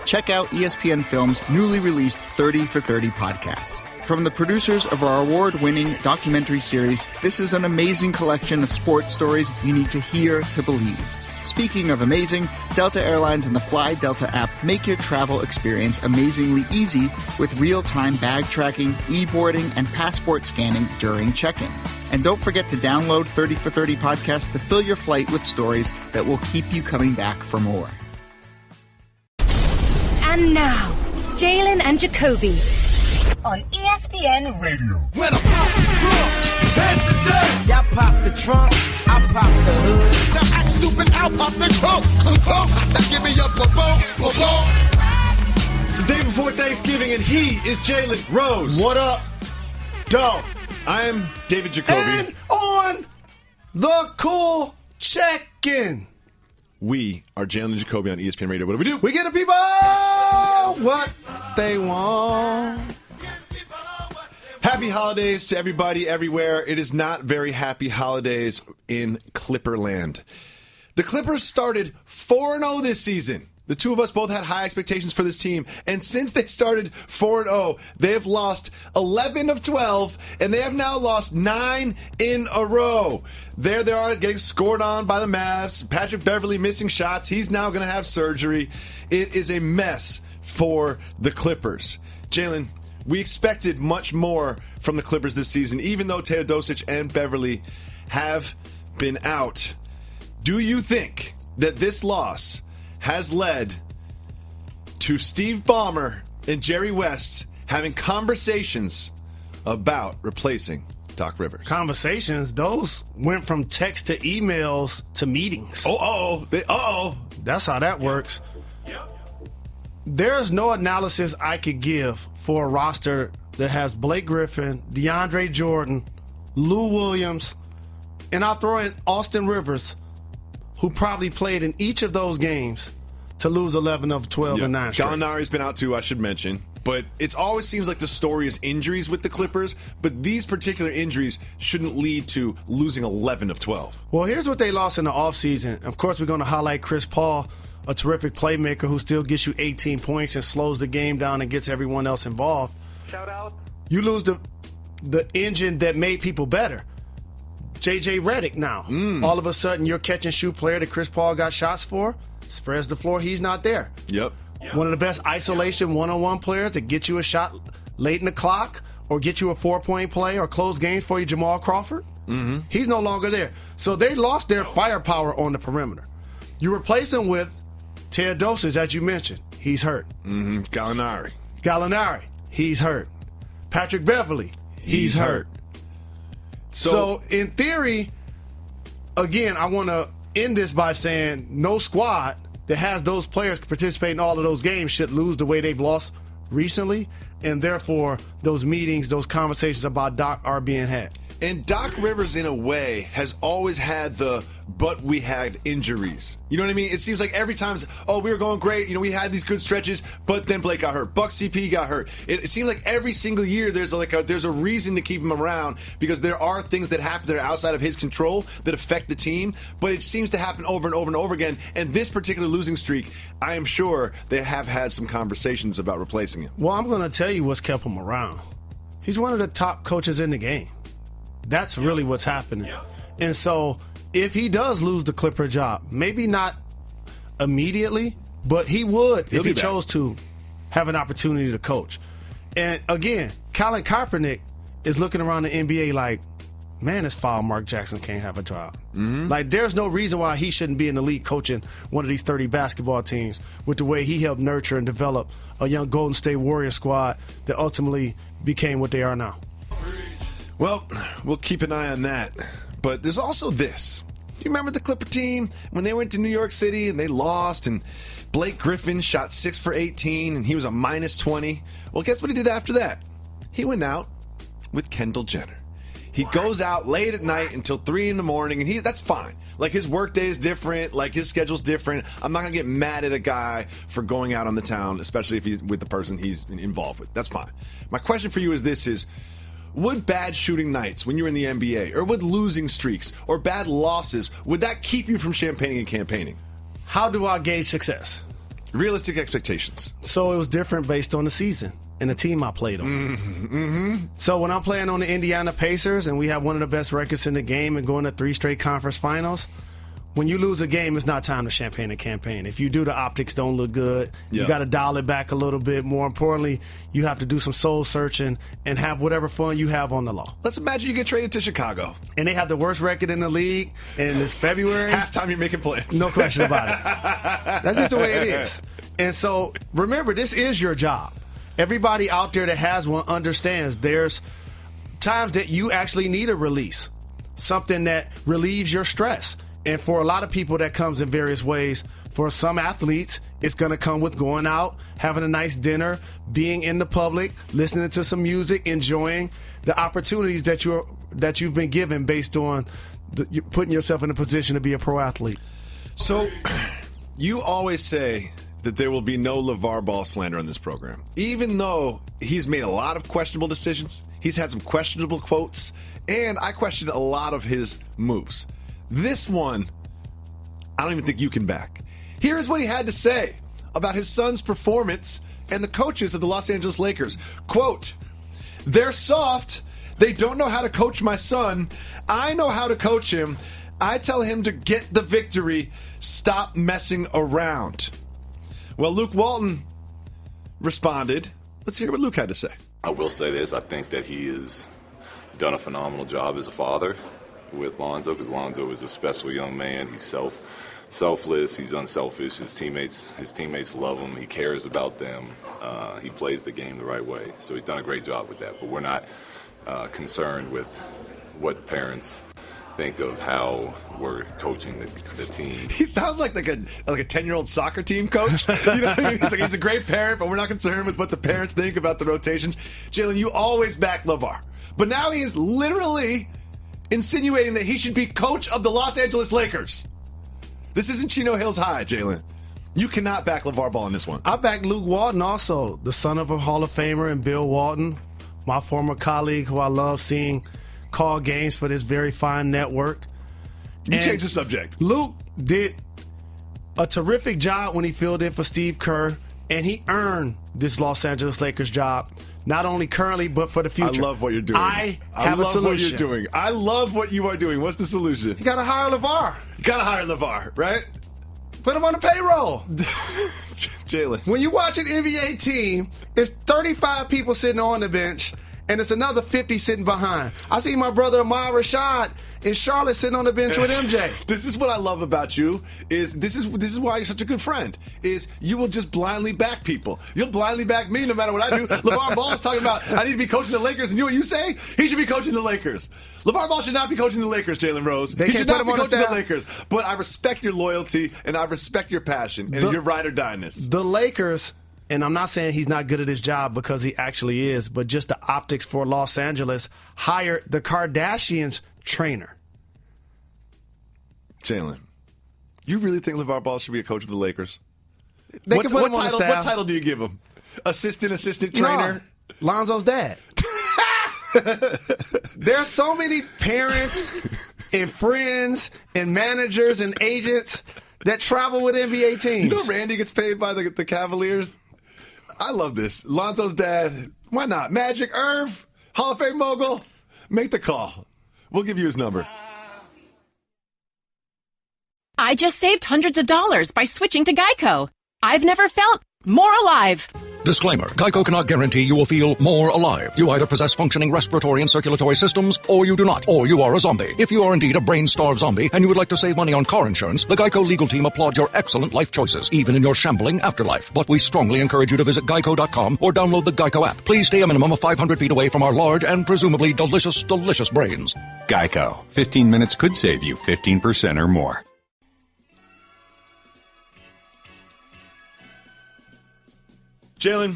check out ESPN Film's newly released 30 for 30 podcasts. From the producers of our award-winning documentary series, this is an amazing collection of sports stories you need to hear to believe. Speaking of amazing, Delta Airlines and the Fly Delta app make your travel experience amazingly easy with real-time bag tracking, e-boarding, and passport scanning during check-in. And don't forget to download 30 for 30 podcasts to fill your flight with stories that will keep you coming back for more. And now, Jalen and Jacoby on ESPN Radio. When I pop the trunk, head to death. Y'all pop the trunk, I pop the hood. Now act stupid, I'll pop the trunk. Give me your boom. It's the day before Thanksgiving, and he is Jalen Rose. What up, dog? I am David Jacoby. And on the cool check-in, we are Jalen Jacoby on ESPN Radio. What do? we get the people what they want. Happy holidays to everybody everywhere. It is not very happy holidays in Clipperland. The Clippers started 4-0 this season. The two of us both had high expectations for this team. And since they started 4-0, they have lost 11 of 12, and they have now lost 9 in a row. There they are getting scored on by the Mavs. Patrick Beverley missing shots. He's now going to have surgery. It is a mess for the Clippers. Jalen, we expected much more from the Clippers this season, even though Teodosic and Beverley have been out. Do you think that this loss has led to Steve Ballmer and Jerry West having conversations about replacing Doc Rivers? Conversations? Those went from text to emails to meetings. That's how that works. There's no analysis I could give for a roster that has Blake Griffin, DeAndre Jordan, Lou Williams, and I'll throw in Austin Rivers, who probably played in each of those games to lose 11 of 12 and 9 straight. Gallinari's been out too, I should mention. But it always seems like the story is injuries with the Clippers, but these particular injuries shouldn't lead to losing 11 of 12. Well, here's what they lost in the offseason. Of course, we're going to highlight Chris Paul, a terrific playmaker who still gets you 18 points and slows the game down and gets everyone else involved. Shout out. You lose the engine that made people better. J.J. Redick now. All of a sudden, your catch-and-shoot player that Chris Paul got shots for spreads the floor. He's not there. Yep. One of the best isolation one-on-one players to get you a shot late in the clock or get you a 4-point play or close games for you, Jamal Crawford. He's no longer there. So they lost their firepower on the perimeter. You replace him with Teodosic, as you mentioned. He's hurt. Gallinari. He's hurt. Patrick Beverley. He's hurt. So, in theory, again, I want to end this by saying no squad that has those players participating in all of those games should lose the way they've lost recently, and therefore those meetings, those conversations about Doc are being had. And Doc Rivers, in a way, has always had but we had injuries. You know what I mean? It seems like every time, we were going great. You know, we had these good stretches, but then Blake got hurt. Buck CP got hurt. It seems like every single year there's a reason to keep him around because there are things that happen that are outside of his control that affect the team, but it seems to happen over and over and over again. And this particular losing streak, I am sure they have had some conversations about replacing him. Well, I'm going to tell you what's kept him around. He's one of the top coaches in the game. That's really what's happening. And so if he does lose the Clipper job, maybe not immediately, but he would if he chose to have an opportunity to coach. And again, Colin Kaepernick is looking around the NBA like, man, this foul Mark Jackson can't have a job. Like, there's no reason why he shouldn't be in the league coaching one of these 30 basketball teams with the way he helped nurture and develop a young Golden State Warrior squad that ultimately became what they are now. Well, we'll keep an eye on that. But there's also this. You remember the Clipper team when they went to New York City and they lost and Blake Griffin shot 6 for 18 and he was a minus 20? Well, guess what he did after that? He went out with Kendall Jenner. He goes out late at night until 3 in the morning, and that's fine. Like, his work day is different, like, his schedule's different. I'm not going to get mad at a guy for going out on the town, especially if he's with the person he's involved with. That's fine. My question for you is would bad shooting nights when you're in the NBA, or would losing streaks, or bad losses, would that keep you from champagning and campaigning? How do I gauge success? Realistic expectations. So it was different based on the season and the team I played on. Mm-hmm. So when I'm playing on the Indiana Pacers and we have one of the best records in the game and going to 3 straight conference finals, when you lose a game, it's not time to champagne a campaign. If you do, the optics don't look good. You got to dial it back a little bit. More importantly, you have to do some soul searching and have whatever fun you have on the law. Let's imagine you get traded to Chicago. And they have the worst record in the league, and it's February. Halftime, you're making plans. No question about it. That's just the way it is. And so, remember, this is your job. Everybody out there that has one understands there's times that you actually need a release, something that relieves your stress. And for a lot of people, that comes in various ways. For some athletes, it's going to come with going out, having a nice dinner, being in the public, listening to some music, enjoying the opportunities that you've been given based on putting yourself in a position to be a pro athlete. So you always say that there will be no LeVar Ball slander on this program. Even though he's made a lot of questionable decisions, he's had some questionable quotes, and I questioned a lot of his moves. This one, I don't even think you can back. Here's what he had to say about his son's performance and the coaches of the Los Angeles Lakers. Quote, "They're soft. They don't know how to coach my son. I know how to coach him. I tell him to get the victory. Stop messing around." Well, Luke Walton responded. Let's hear what Luke had to say. I will say this. I think that he has done a phenomenal job as a father with Lonzo, because Lonzo is a special young man. He's selfless. He's unselfish. His teammates love him. He cares about them. He plays the game the right way. So he's done a great job with that. But we're not concerned with what parents think of how we're coaching the team. He sounds like a 10-year-old soccer team coach. You know what I mean? He's a great parent, but we're not concerned with what the parents think about the rotations. Jalen, you always back LeVar. But now he is literally insinuating that he should be coach of the Los Angeles Lakers. This isn't Chino Hills High, Jalen. You cannot back LeVar Ball in this one. I back Luke Walton also, the son of a Hall of Famer, and Bill Walton, my former colleague who I love seeing call games for this very fine network. You changed the subject. Luke did a terrific job when he filled in for Steve Kerr, and he earned this Los Angeles Lakers job. Not only currently, but for the future. I love what you're doing. I have a solution. What you're doing. I love what you are doing. What's the solution? You got to hire LeVar. You got to hire LeVar, right? Put him on the payroll. Jalen. When you watch an NBA team, it's 35 people sitting on the bench, and it's another 50 sitting behind. I see my brother Ahmad Rashad in Charlotte sitting on the bench with MJ. This is what I love about you. This is why you're such a good friend. Is you will just blindly back people. You'll blindly back me no matter what I do. LeVar Ball is talking about I need to be coaching the Lakers, and you know what you say? He should be coaching the Lakers. LeVar Ball should not be coaching the Lakers, Jalen Rose. He should not be coaching the Lakers. But I respect your loyalty and I respect your passion and your ride or die-ness. The Lakers. And I'm not saying he's not good at his job, because he actually is, but just the optics for Los Angeles hired the Kardashians' trainer. Jalen, you really think LeVar Ball should be a coach of the Lakers? They can put him on the staff. What title do you give him? Assistant trainer? No, Lonzo's dad. There are so many parents and friends and managers and agents that travel with NBA teams. You know Randy gets paid by the Cavaliers? I love this. Lonzo's dad. Why not? Magic, Irv, Hall of Fame mogul. Make the call. We'll give you his number. I just saved hundreds of dollars by switching to Geico. I've never felt more alive. Disclaimer. Geico cannot guarantee you will feel more alive. You either possess functioning respiratory and circulatory systems, or you do not, or you are a zombie. If you are indeed a brain-starved zombie and you would like to save money on car insurance, the Geico legal team applauds your excellent life choices, even in your shambling afterlife. But we strongly encourage you to visit geico.com or download the Geico app. Please stay a minimum of 500 feet away from our large and presumably delicious, delicious brains. Geico. 15 minutes could save you 15% or more. Jalen,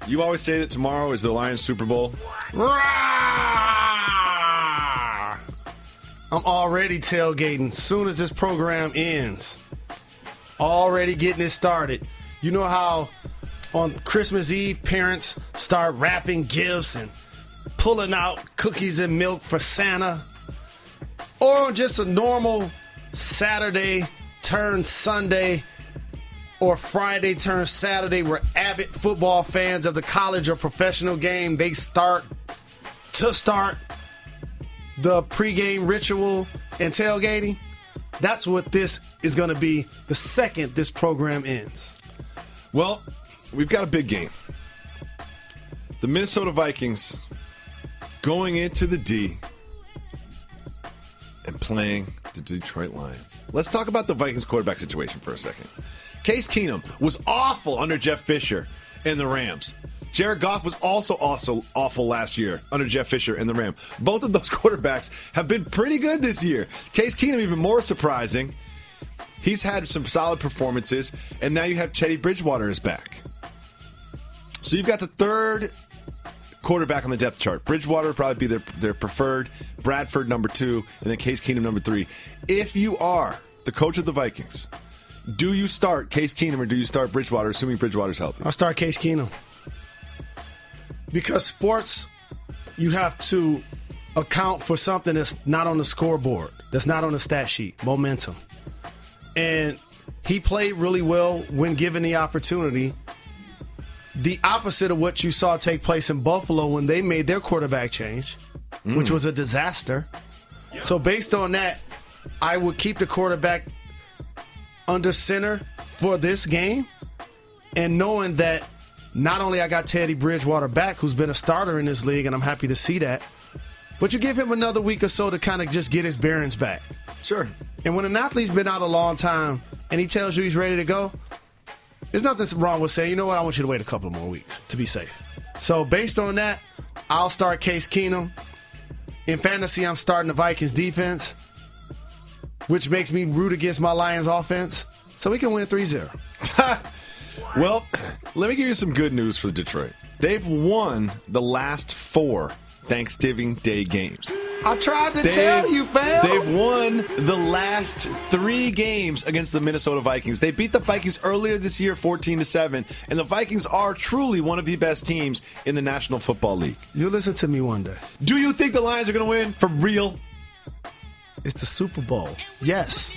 you always say that tomorrow is the Lions Super Bowl. I'm already tailgating soon as this program ends. Already getting it started. You know how on Christmas Eve parents start wrapping gifts and pulling out cookies and milk for Santa? Or on just a normal Saturday turn Sunday, or Friday turns Saturday where avid football fans of the college or professional game, they start the pregame ritual and tailgating. That's what this is going to be the second this program ends. Well, we've got a big game. The Minnesota Vikings going into the D and playing the Detroit Lions. Let's talk about the Vikings quarterback situation for a second. Case Keenum was awful under Jeff Fisher and the Rams. Jared Goff was also awful last year under Jeff Fisher and the Rams. Both of those quarterbacks have been pretty good this year. Case Keenum even more surprising. He's had some solid performances, and now you have Teddy Bridgewater is back. So you've got the third quarterback on the depth chart. Bridgewater would probably be their preferred, Bradford number 2, and then Case Keenum number 3. If you are the coach of the Vikings, do you start Case Keenum or do you start Bridgewater, assuming Bridgewater's healthy? I'll start Case Keenum. Because sports, you have to account for something that's not on the scoreboard, that's not on the stat sheet, momentum. And he played really well when given the opportunity. The opposite of what you saw take place in Buffalo when they made their quarterback change, which was a disaster. So based on that, I would keep the quarterback under center for this game, and knowing that not only I got Teddy Bridgewater back, who's been a starter in this league, and I'm happy to see that, but you give him another week or so to kind of just get his bearings back. Sure. And when an athlete's been out a long time and he tells you he's ready to go, there's nothing wrong with saying, you know what, I want you to wait a couple more weeks to be safe. So based on that, I'll start Case Keenum. In fantasy, I'm starting the Vikings defense, which makes me root against my Lions offense, so we can win 3-0. Well, let me give you some good news for Detroit. They've won the last 4 Thanksgiving Day games. I tried to tell you, fam. They've won the last 3 games against the Minnesota Vikings. They beat the Vikings earlier this year 14-7, and the Vikings are truly one of the best teams in the National Football League. You'll listen to me one day. Do you think the Lions are going to win for real? It's the Super Bowl. Yes.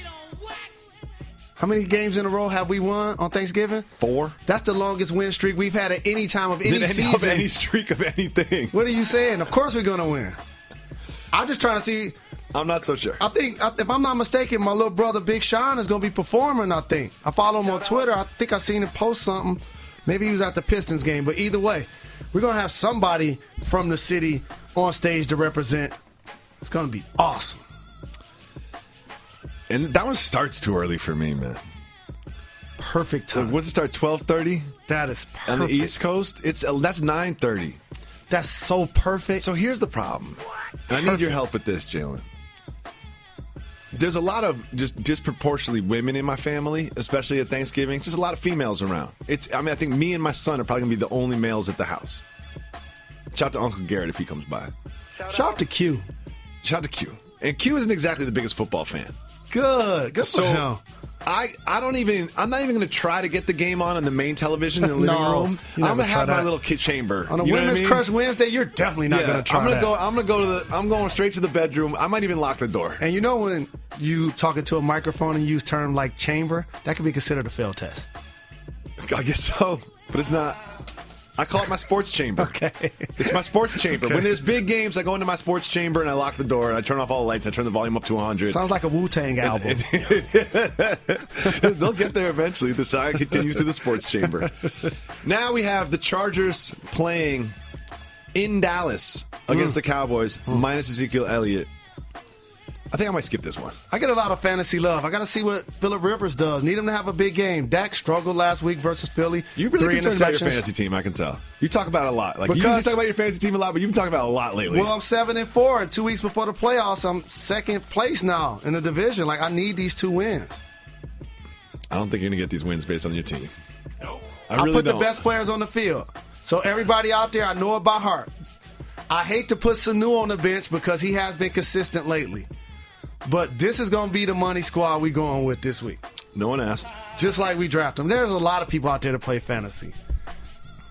How many games in a row have we won on Thanksgiving? 4. That's the longest win streak we've had at any time of any season. Of any streak of anything. What are you saying? Of course we're going to win. I'm just trying to see. I'm not so sure. I think, if I'm not mistaken, my little brother Big Sean is going to be performing, I think. I follow him on Twitter. I think I seen him post something. Maybe he was at the Pistons game. But either way, we're going to have somebody from the city on stage to represent. It's going to be awesome. And that one starts too early for me, man. Perfect time. What's it start, 12:30? That is perfect. On the East Coast? That's 9:30. That's so perfect. So here's the problem. And I need your help with this, Jalen. There's a lot of just disproportionately women in my family, especially at Thanksgiving. Just a lot of females around. I think me and my son are probably going to be the only males at the house. Shout out to Uncle Garrett if he comes by. Shout out to Q. Shout out to Q. And Q isn't exactly the biggest football fan. Good. So I'm not even going to try to get the game on the main television in the living room. I'm going to have my little kid chamber. On a Women's Crush Wednesday, you're definitely not going to try I'm going straight to the bedroom. I might even lock the door. And you know when you talking to a microphone and use term like chamber, that could be considered a failed test. I guess so, but it's not. I call it my sports chamber. Okay. It's my sports chamber. Okay. When there's big games, I go into my sports chamber and I lock the door and I turn off all the lights. I turn the volume up to 100. Sounds like a Wu-Tang album. They'll get there eventually. The saga continues to the sports chamber. Now we have the Chargers playing in Dallas against the Cowboys, minus Ezekiel Elliott. I think I might skip this one. I get a lot of fantasy love. I got to see what Phillip Rivers does. Need him to have a big game. Dak struggled last week versus Philly. You're really concerned about your fantasy team, I can tell. You talk about it a lot. You usually talk about your fantasy team a lot, but you've been talking about it a lot lately. Well, I'm 7-4, and 2 weeks before the playoffs, I'm second place now in the division. I need these 2 wins. I don't think you're going to get these wins based on your team. No. I really put don't. The best players on the field. So everybody out there, I know it by heart. I hate to put Sanu on the bench because he has been consistent lately. But this is going to be the money squad we going with this week. No one asked. Just like we draft them. There's a lot of people out there to play fantasy.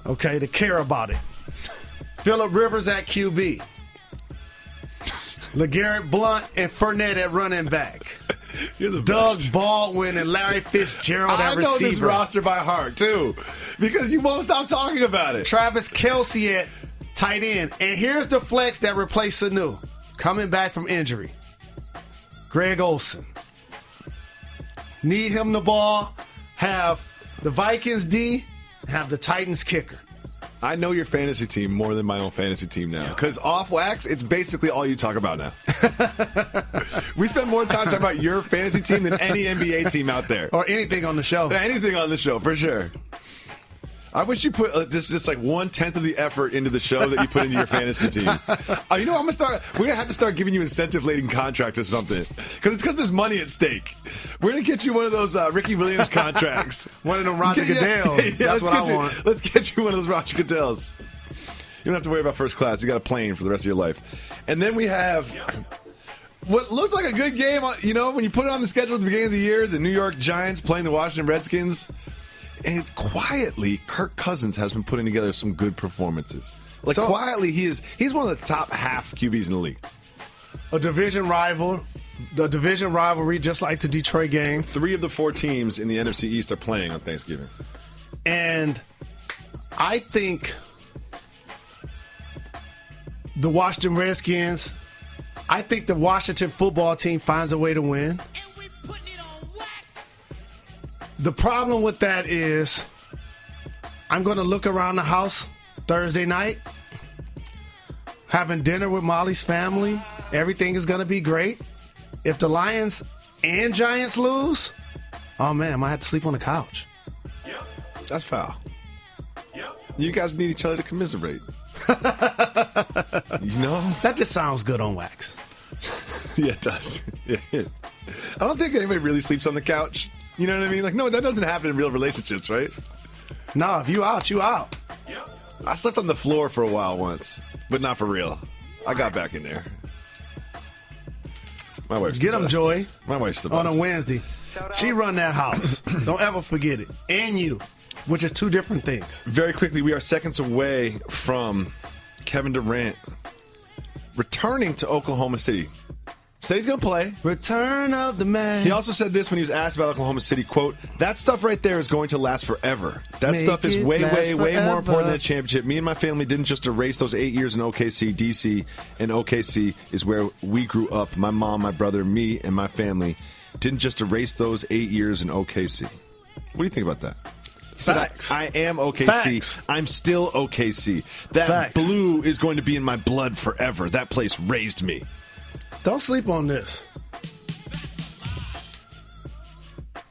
Okay, to care about it. Phillip Rivers at QB. LeGarrette Blount and Fournette at running back. You're the Doug best. Baldwin and Larry Fitzgerald at I know receiver. this roster by heart, too, because you won't stop talking about it. Travis Kelce at tight end. And here's the flex that replaced Sanu, coming back from injury. Greg Olsen. Need him the ball, have the Vikings D, have the Titans kicker. I know your fantasy team more than my own fantasy team now. Because off wax, it's basically all you talk about now. We spend more time talking about your fantasy team than any NBA team out there. Or anything on the show. Anything on the show, for sure. I wish you put just like 1/10 of the effort into the show that you put into your fantasy team. You know, we're gonna have to start giving you incentive-laden contracts or something. Because there's money at stake. We're gonna get you one of those Ricky Williams contracts. One of them Roger Goodells. That's what I want. Let's get you one of those Roger Goodells. You don't have to worry about first class. You got a plane for the rest of your life. And then we have what looks like a good game. You know, when you put it on the schedule at the beginning of the year, the New York Giants playing the Washington Redskins. And quietly, Kirk Cousins has been putting together some good performances. Quietly, he's one of the top half QBs in the league. A division rivalry, just like the Detroit game. 3 of the 4 teams in the NFC East are playing on Thanksgiving. And I think the Washington Redskins, I think the Washington football team finds a way to win. The problem with that is I'm going to look around the house Thursday night, having dinner with Molly's family. Everything is going to be great. If the Lions and Giants lose, oh, man, I might have to sleep on the couch. That's foul. You guys need each other to commiserate. You know? That just sounds good on wax. Yeah, it does. Yeah. I don't think anybody really sleeps on the couch. You know what I mean? Like, no, that doesn't happen in real relationships, right? No, if you out, you out. I slept on the floor for a while once, but not for real. I got back in there. My wife's Get the them, best. Joy. My wife's the best. On a Wednesday. She run that house. Don't ever forget it. And you, which is 2 different things. Very quickly, we are seconds away from Kevin Durant returning to Oklahoma City. Said he's going to play. Return of the man. He also said this when he was asked about Oklahoma City, quote, that stuff right there is going to last forever. That stuff is way more important than a championship. Me and my family didn't just erase those 8 years in OKC, DC, and OKC is where we grew up. My mom, my brother, me, and my family didn't just erase those 8 years in OKC. What do you think about that? Facts. I am OKC. Facts. I'm still OKC. That Facts. blue is going to be in my blood forever. That place raised me. Don't sleep on this.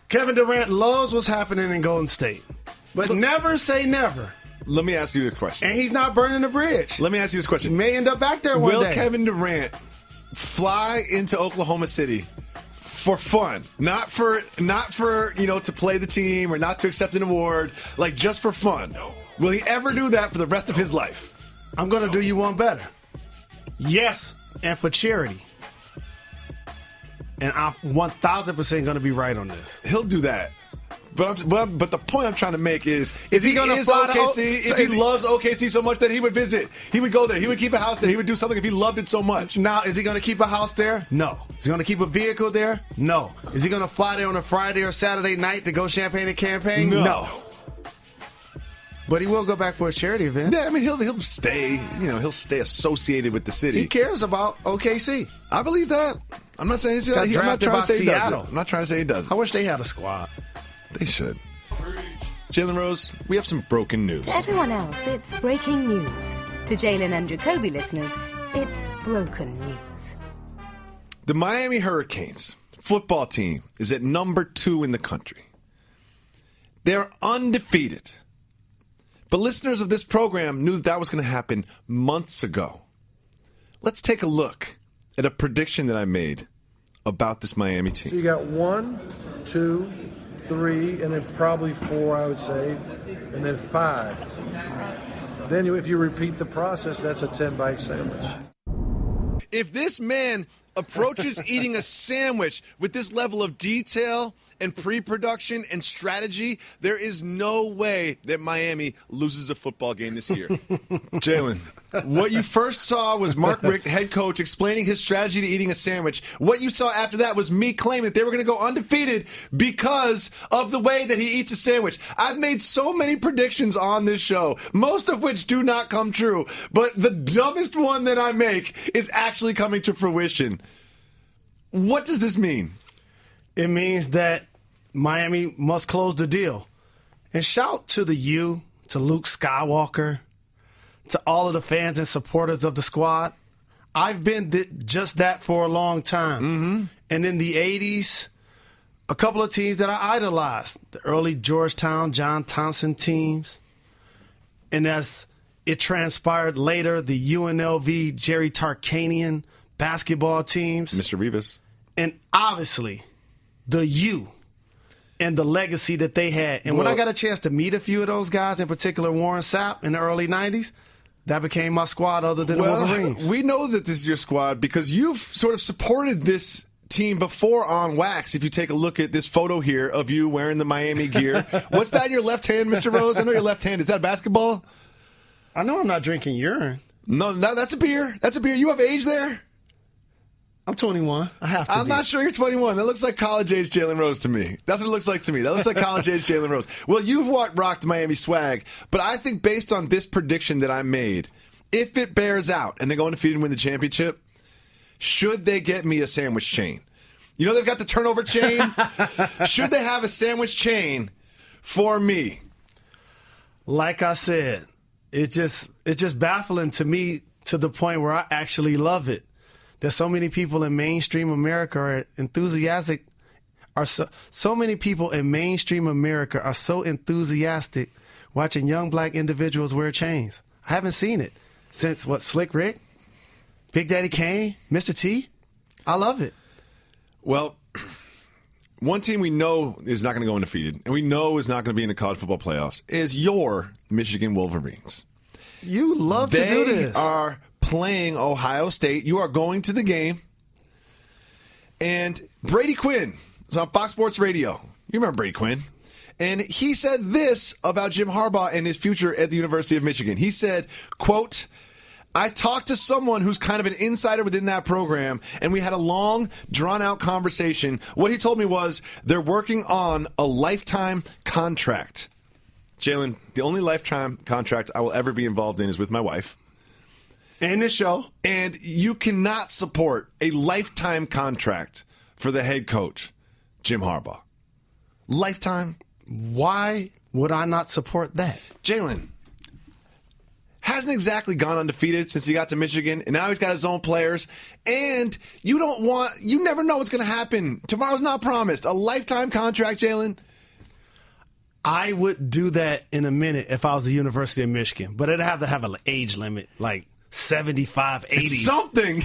Kevin Durant loves what's happening in Golden State. But never say never. Let me ask you this question. And he's not burning the bridge. Let me ask you this question. He may end up back there one day. Will Kevin Durant fly into Oklahoma City for fun? Not for to play the team or not to accept an award, like just for fun. No. Will he ever do that for the rest of his life? I'm going to do you one better. Yes, and for charity. And I'm 1,000% going to be right on this. He'll do that. But the point I'm trying to make is he going to fly to OKC? If he loves OKC so much that he would visit, he would go there, he would keep a house there, he would do something if he loved it so much. Now, is he going to keep a house there? No. Is he going to keep a vehicle there? No. Is he going to fly there on a Friday or Saturday night to go champagne and campaign? No. But he will go back for his charity event. Yeah, I mean he'll stay. He'll stay associated with the city. He cares about OKC. I believe that. I'm not saying I'm not trying to say he doesn't. I'm not trying to say he doesn't. I wish they had a squad. They should. Jalen Rose, we have some broken news. To everyone else, it's breaking news. To Jalen and Jacoby listeners, it's broken news. The Miami Hurricanes football team is at number 2 in the country. They're undefeated. But listeners of this program knew that was going to happen months ago. Let's take a look at a prediction that I made about this Miami team. So you got 1, 2, 3, and then probably 4, I would say, and then 5. Then if you repeat the process, that's a 10-bite sandwich. If this man approaches eating a sandwich with this level of detail and pre-production and strategy, there is no way that Miami loses a football game this year. Jalen, what you first saw was Mark Richt, head coach, explaining his strategy to eating a sandwich. What you saw after that was me claiming that they were going to go undefeated because of the way that he eats a sandwich. I've made so many predictions on this show, most of which do not come true, but the dumbest one that I make is actually coming to fruition. What does this mean? It means that Miami must close the deal. And shout to the U, to Luke Skywalker, to all of the fans and supporters of the squad. I've been just that for a long time. Mm-hmm. And in the 80s, a couple of teams that I idolized, the early Georgetown, John Thompson teams. And as it transpired later, the UNLV, Jerry Tarkanian basketball teams. Mr. Rivas. And obviously, the U and the legacy that they had. And when I got a chance to meet a few of those guys, in particular Warren Sapp in the early 90s, that became my squad other than the Wolverines. We know that this is your squad because you've sort of supported this team before on wax. If you take a look at this photo here of you wearing the Miami gear. What's that in your left hand, Mr. Rose? I know your left hand. Is that a basketball? I know I'm not drinking urine. No, that's a beer. That's a beer. You have age there? I'm 21. I have to I'm not sure you're 21. That looks like college-age Jalen Rose to me. That's what it looks like to me. That looks like college-age Jalen Rose. Well, you've rocked Miami swag, but I think based on this prediction that I made, if it bears out and they go undefeated and win the championship, should they get me a sandwich chain? You know they've got the turnover chain? Should they have a sandwich chain for me? Like I said, it's just baffling to me to the point where I actually love it. There's so many people in mainstream America are enthusiastic. So many people in mainstream America are so enthusiastic watching young black individuals wear chains. I haven't seen it since Slick Rick, Big Daddy Kane, Mr. T. I love it. Well, one team we know is not going to go undefeated, and we know is not going to be in the college football playoffs, is your Michigan Wolverines. You love to do this. They are playing Ohio State. You are going to the game. And Brady Quinn is on Fox Sports Radio. You remember Brady Quinn. And he said this about Jim Harbaugh and his future at the University of Michigan. He said, quote, I talked to someone who's kind of an insider within that program, and we had a long, drawn-out conversation. What he told me was they're working on a lifetime contract. Jalen, the only lifetime contract I will ever be involved in is with my wife. And this show. And you cannot support a lifetime contract for the head coach, Jim Harbaugh. Lifetime? Why would I not support that? Jalen hasn't exactly gone undefeated since he got to Michigan, and now he's got his own players. And you never know what's going to happen. Tomorrow's not promised. A lifetime contract, Jalen? I would do that in a minute if I was the University of Michigan, but it'd have to have an age limit, like 75, 80. It's something.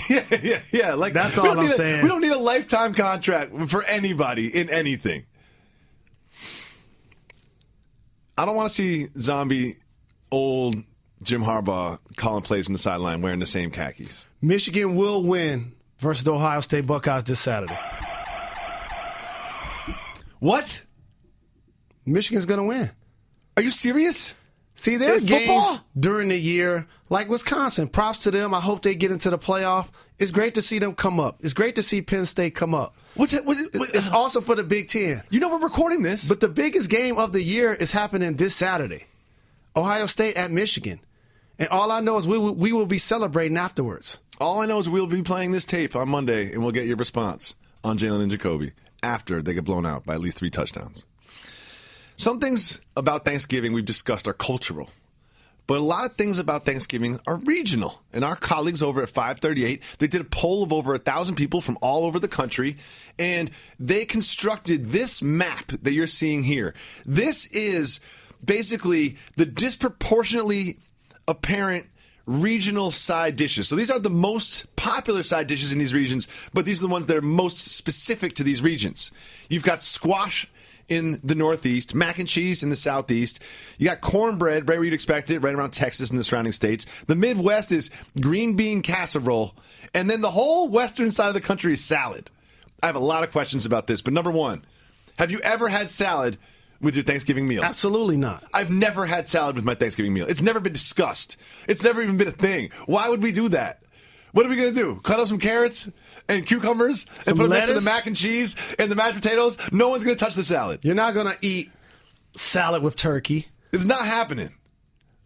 Yeah. Like, that's all I'm saying. We don't need a lifetime contract for anybody in anything. I don't want to see zombie old Jim Harbaugh calling plays from the sideline wearing the same khakis. Michigan will win versus the Ohio State Buckeyes this Saturday. What? Michigan's going to win. Are you serious? See, there are games during the year, like Wisconsin. Props to them. I hope they get into the playoff. It's great to see them come up. It's great to see Penn State come up. It's also for the Big Ten. You know we're recording this. But the biggest game of the year is happening this Saturday. Ohio State at Michigan. And all I know is we will be celebrating afterwards. All I know is we'll be playing this tape on Monday, and we'll get your response on Jalen and Jacoby after they get blown out by at least 3 touchdowns. Some things about Thanksgiving we've discussed are cultural, but a lot of things about Thanksgiving are regional. And our colleagues over at 538, they did a poll of over 1,000 people from all over the country, and they constructed this map that you're seeing here. This is basically the disproportionately apparent regional side dishes. So these are the most popular side dishes in these regions, but these are the ones that are most specific to these regions. You've got squash in the Northeast, mac and cheese in the Southeast. You got cornbread, right where you'd expect it, right around Texas and the surrounding states. The Midwest is green bean casserole. And then the whole western side of the country is salad. I have a lot of questions about this, but number one, have you ever had salad with your Thanksgiving meal? Absolutely not. I've never had salad with my Thanksgiving meal. It's never been discussed. It's never even been a thing. Why would we do that? What are we going to do? Cut up some carrots and cucumbers and put them next to the mac and cheese and the mashed potatoes? No one's going to touch the salad. You're not going to eat salad with turkey. It's not happening.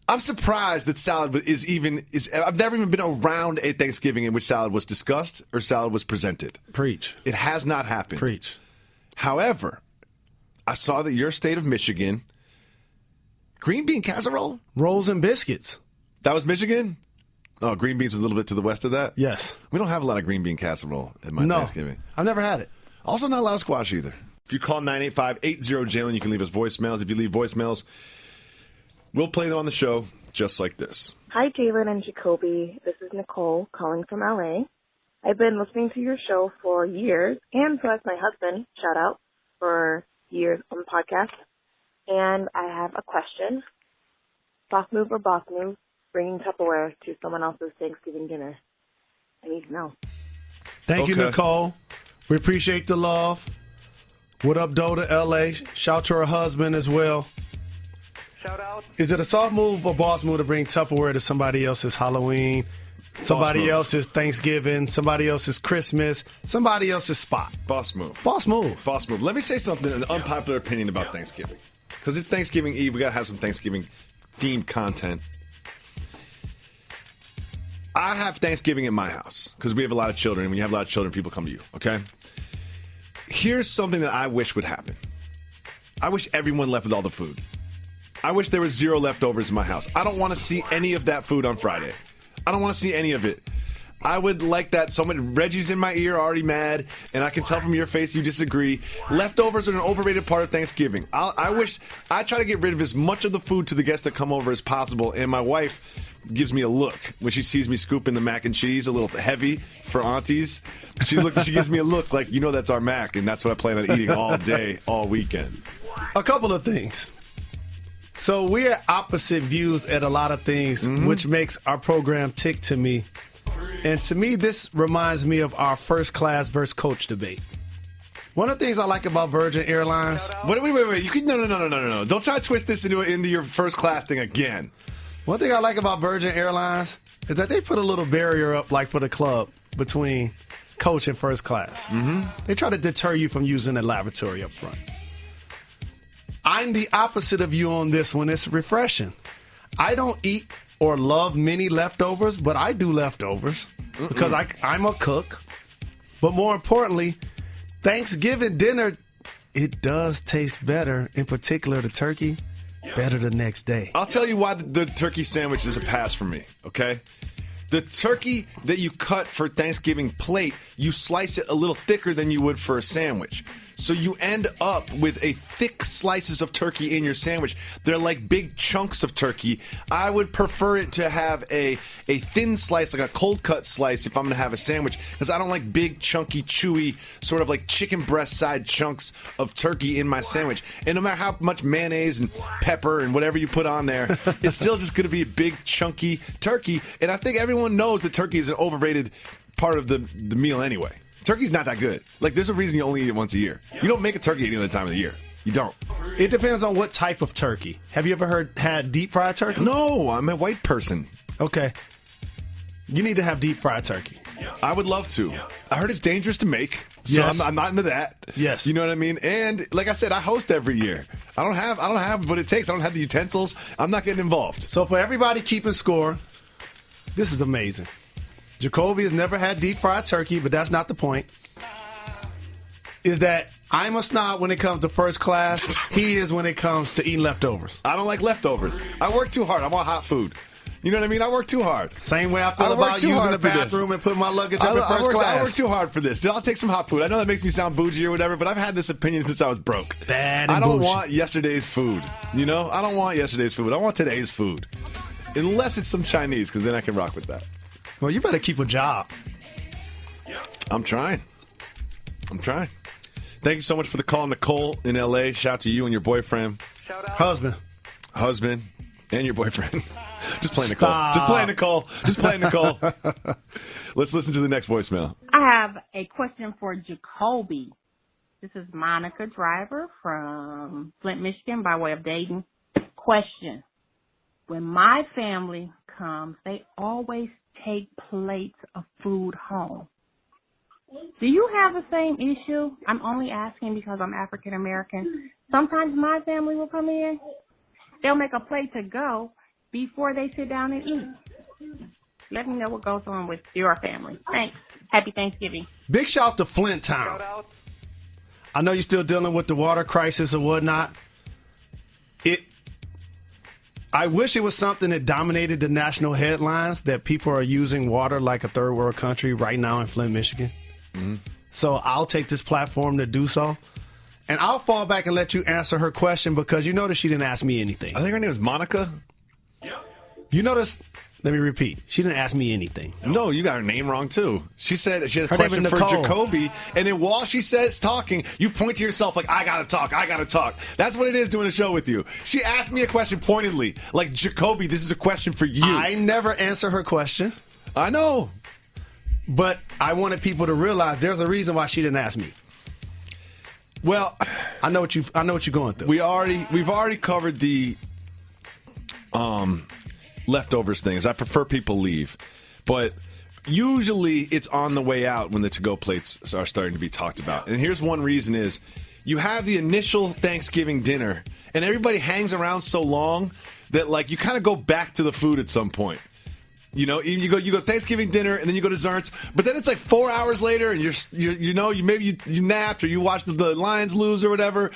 I'm surprised that salad is I've never even been around a Thanksgiving in which salad was discussed or salad was presented. Preach. It has not happened. Preach. However, I saw that your state of Michigan, green bean casserole? Rolls and biscuits. That was Michigan? Oh, green beans was a little bit to the west of that? Yes. We don't have a lot of green bean casserole at my Thanksgiving. I've never had it. Also not a lot of squash either. If you call 985-80-JALEN, you can leave us voicemails. If you leave voicemails, we'll play them on the show just like this. Hi, Jalen and Jacoby. This is Nicole calling from LA. I've been listening to your show for years, and so has my husband, shout out, for years on the podcast. And I have a question. Soft move or boss move, bringing Tupperware to someone else's Thanksgiving dinner? I need to know. Thank you, Nicole. We appreciate the love. What up, Doe to LA? Shout to her husband as well. Shout out. Is it a soft move or boss move to bring Tupperware to somebody else's Halloween, somebody else's Thanksgiving, somebody else's Christmas, somebody else's spot? Boss move. Boss move. Boss move. Let me say something, an unpopular opinion about Thanksgiving. Because it's Thanksgiving Eve. We got to have some Thanksgiving-themed content. I have Thanksgiving at my house because we have a lot of children. And when you have a lot of children, people come to you, okay? Here's something that I wish would happen. I wish everyone left with all the food. I wish there was 0 leftovers in my house. I don't want to see any of that food on Friday. I don't want to see any of it. I would like that. Reggie's in my ear, already mad, and I can tell from your face you disagree. Leftovers are an overrated part of Thanksgiving. I try to get rid of as much of the food to the guests that come over as possible, and my wife gives me a look when she sees me scooping the mac and cheese, a little heavy for aunties. She gives me a look like, that's our mac, and that's what I plan on eating all day, all weekend. A couple of things. So we're opposite views at a lot of things, which makes our program tick to me. And to me, this reminds me of our first class versus coach debate. One of the things I like about Virgin Airlines. Wait. No. Don't try to twist this into your first class thing again. One thing I like about Virgin Airlines is that they put a little barrier up, like for the club, between coach and first class. Mm-hmm. They try to deter you from using the lavatory up front. I'm the opposite of you on this one. It's refreshing. I don't eat or love many leftovers, but I do leftovers because I'm a cook. But more importantly, Thanksgiving dinner, it does taste better, in particular the turkey, better the next day. I'll tell you why the turkey sandwich is a pass for me, okay? The turkey that you cut for Thanksgiving plate, you slice it a little thicker than you would for a sandwich. So you end up with a thick slices of turkey in your sandwich. They're like big chunks of turkey. I would prefer it to have a thin slice, like a cold cut slice, if I'm going to have a sandwich, because I don't like big, chunky, chewy, sort of like chicken breast side chunks of turkey in my sandwich. And no matter how much mayonnaise and pepper and whatever you put on there, it's still just going to be a big, chunky turkey. And I think everyone knows that turkey is an overrated part of the meal anyway. Turkey's not that good. Like, there's a reason you only eat it once a year. You don't make a turkey any other time of the year. You don't. It depends on what type of turkey. Have you ever had deep fried turkey? No, I'm a white person. Okay. You need to have deep fried turkey. I would love to. I heard it's dangerous to make, so yes. I'm not into that. Yes. You know what I mean? And like I said, I host every year. I don't have what it takes. I don't have the utensils. I'm not getting involved. So for everybody keeping score, this is amazing. Jacoby has never had deep fried turkey, but that's not the point. Is that I'm a snob when it comes to first class. He is when it comes to eating leftovers. I don't like leftovers. I work too hard. I want hot food. You know what I mean? I work too hard. Same way I feel about using the bathroom and putting my luggage up in first class. I work too hard for this. I'll take some hot food. I know that makes me sound bougie or whatever, but I've had this opinion since I was broke. Bad and I don't bougie. want yesterday's food. You know? I don't want yesterday's food. I want today's food. Unless it's some Chinese, because then I can rock with that. Well, you better keep a job. I'm trying. Thank you so much for the call, Nicole in L.A. Shout out to you and your boyfriend. Shout out. Husband, and your boyfriend. Just play Nicole. Stop. Just play Nicole. Let's listen to the next voicemail. I have a question for Jacoby. This is Monica Driver from Flint, Michigan, by way of Dayton. Question. When my family comes, they always take plates of food home. Do you have the same issue? I'm only asking because I'm African American. Sometimes my family will come in. They'll make a plate to go before they sit down and eat. Let me know what goes on with your family. Thanks. Happy Thanksgiving. Big shout out to Flint Town. I know you're still dealing with the water crisis or whatnot. I wish it was something that dominated the national headlines, that people are using water like a third world country right now in Flint, Michigan. Mm-hmm. So I'll take this platform to do so. And I'll fall back and let you answer her question because you notice she didn't ask me anything. I think her name is Monica. You notice, let me repeat, she didn't ask me anything. No, you got her name wrong, too. She said she had a Her name question is for Nicole. Jacoby, and then while she says talking, you point to yourself like, I gotta talk. That's what it is doing a show with you. She asked me a question pointedly, like, Jacoby, this is a question for you. I never answer her question. I know. But I wanted people to realize there's a reason why she didn't ask me. Well, I know what you're going through. We've already covered the leftovers things. I prefer people leave, but usually it's on the way out when the to-go plates are starting to be talked about. And here's one reason is you have the initial Thanksgiving dinner, and everybody hangs around so long that like you kind of go back to the food at some point. You know, you go Thanksgiving dinner and then you go to desserts, but then it's like 4 hours later and you napped or you watched the Lions lose or whatever,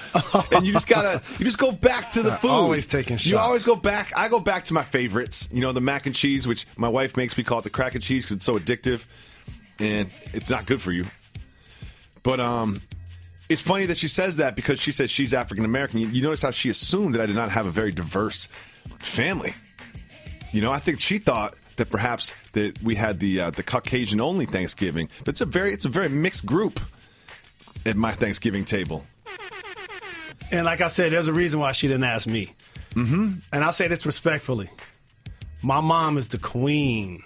and you just go back to the food. Always taking shots. You always go back. I go back to my favorites. You know, the mac and cheese, which my wife makes me call it the crack and cheese because it's so addictive and it's not good for you. But it's funny that she says that because she says she's African American. You notice how she assumed that I did not have a very diverse family. You know, I think she thought that perhaps that we had the Caucasian only Thanksgiving, but it's a very mixed group at my Thanksgiving table. And like I said, there's a reason why she didn't ask me. Mm-hmm. And I'll say this respectfully: my mom is the queen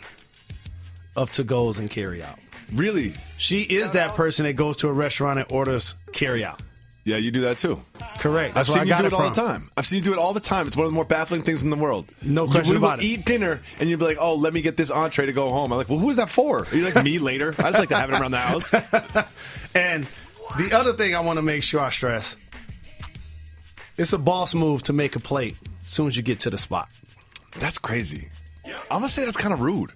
of to-goes and carry-out. Really, she is that person that goes to a restaurant and orders carry-out. Yeah, you do that too. Correct. I've seen you do it all the time. I've seen you do it all the time. It's one of the more baffling things in the world. No question about it. You will eat dinner, and you'll be like, oh, let me get this entree to go home. I'm like, well, who is that for? Are you like, me later? I just like to have it around the house. And the other thing I want to make sure I stress, it's a boss move to make a plate as soon as you get to the spot. That's crazy. I'm going to say that's kind of rude.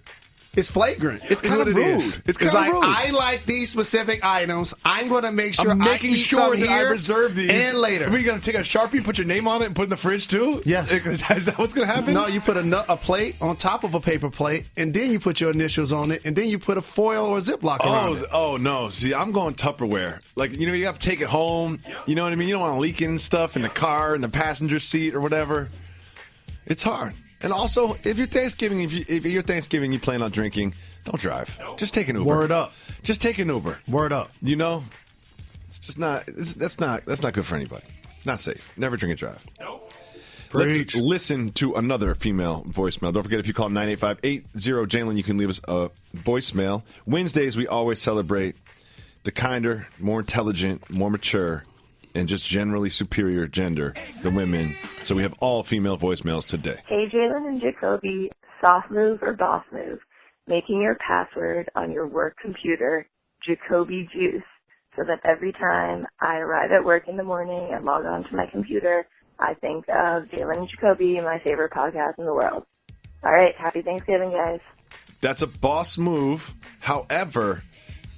It's flagrant. It's kind of rude. It's kind like, of rude. I like these specific items. I'm going to make sure I'm making I eat sure some that I here reserve these. And later. Are you going to take a Sharpie, put your name on it, and put it in the fridge too? Yes. Is that what's going to happen? No, you put a plate on top of a paper plate, and then you put your initials on it, and then you put a foil or a Ziploc around it. Oh, no. See, I'm going Tupperware. Like, you know, you have to take it home. You know what I mean? You don't want to leak in stuff in the car, in the passenger seat, or whatever. It's hard. And also, if you're Thanksgiving, if you're Thanksgiving, you plan on drinking, don't drive. Just take an Uber. Word up. Just take an Uber. Word up. You know, it's just not. That's not good for anybody. Not safe. Never drink and drive. Let's listen to another female voicemail. Don't forget, if you call 985-80-JALEN, you can leave us a voicemail. Wednesdays, we always celebrate the kinder, more intelligent, more mature, and just generally superior gender, the women. So we have all female voicemails today. Hey, Jalen and Jacoby, soft move or boss move? Making your password on your work computer Jacoby Juice, so that every time I arrive at work in the morning and log on to my computer, I think of Jalen and Jacoby, my favorite podcast in the world. All right, happy Thanksgiving, guys. That's a boss move. However,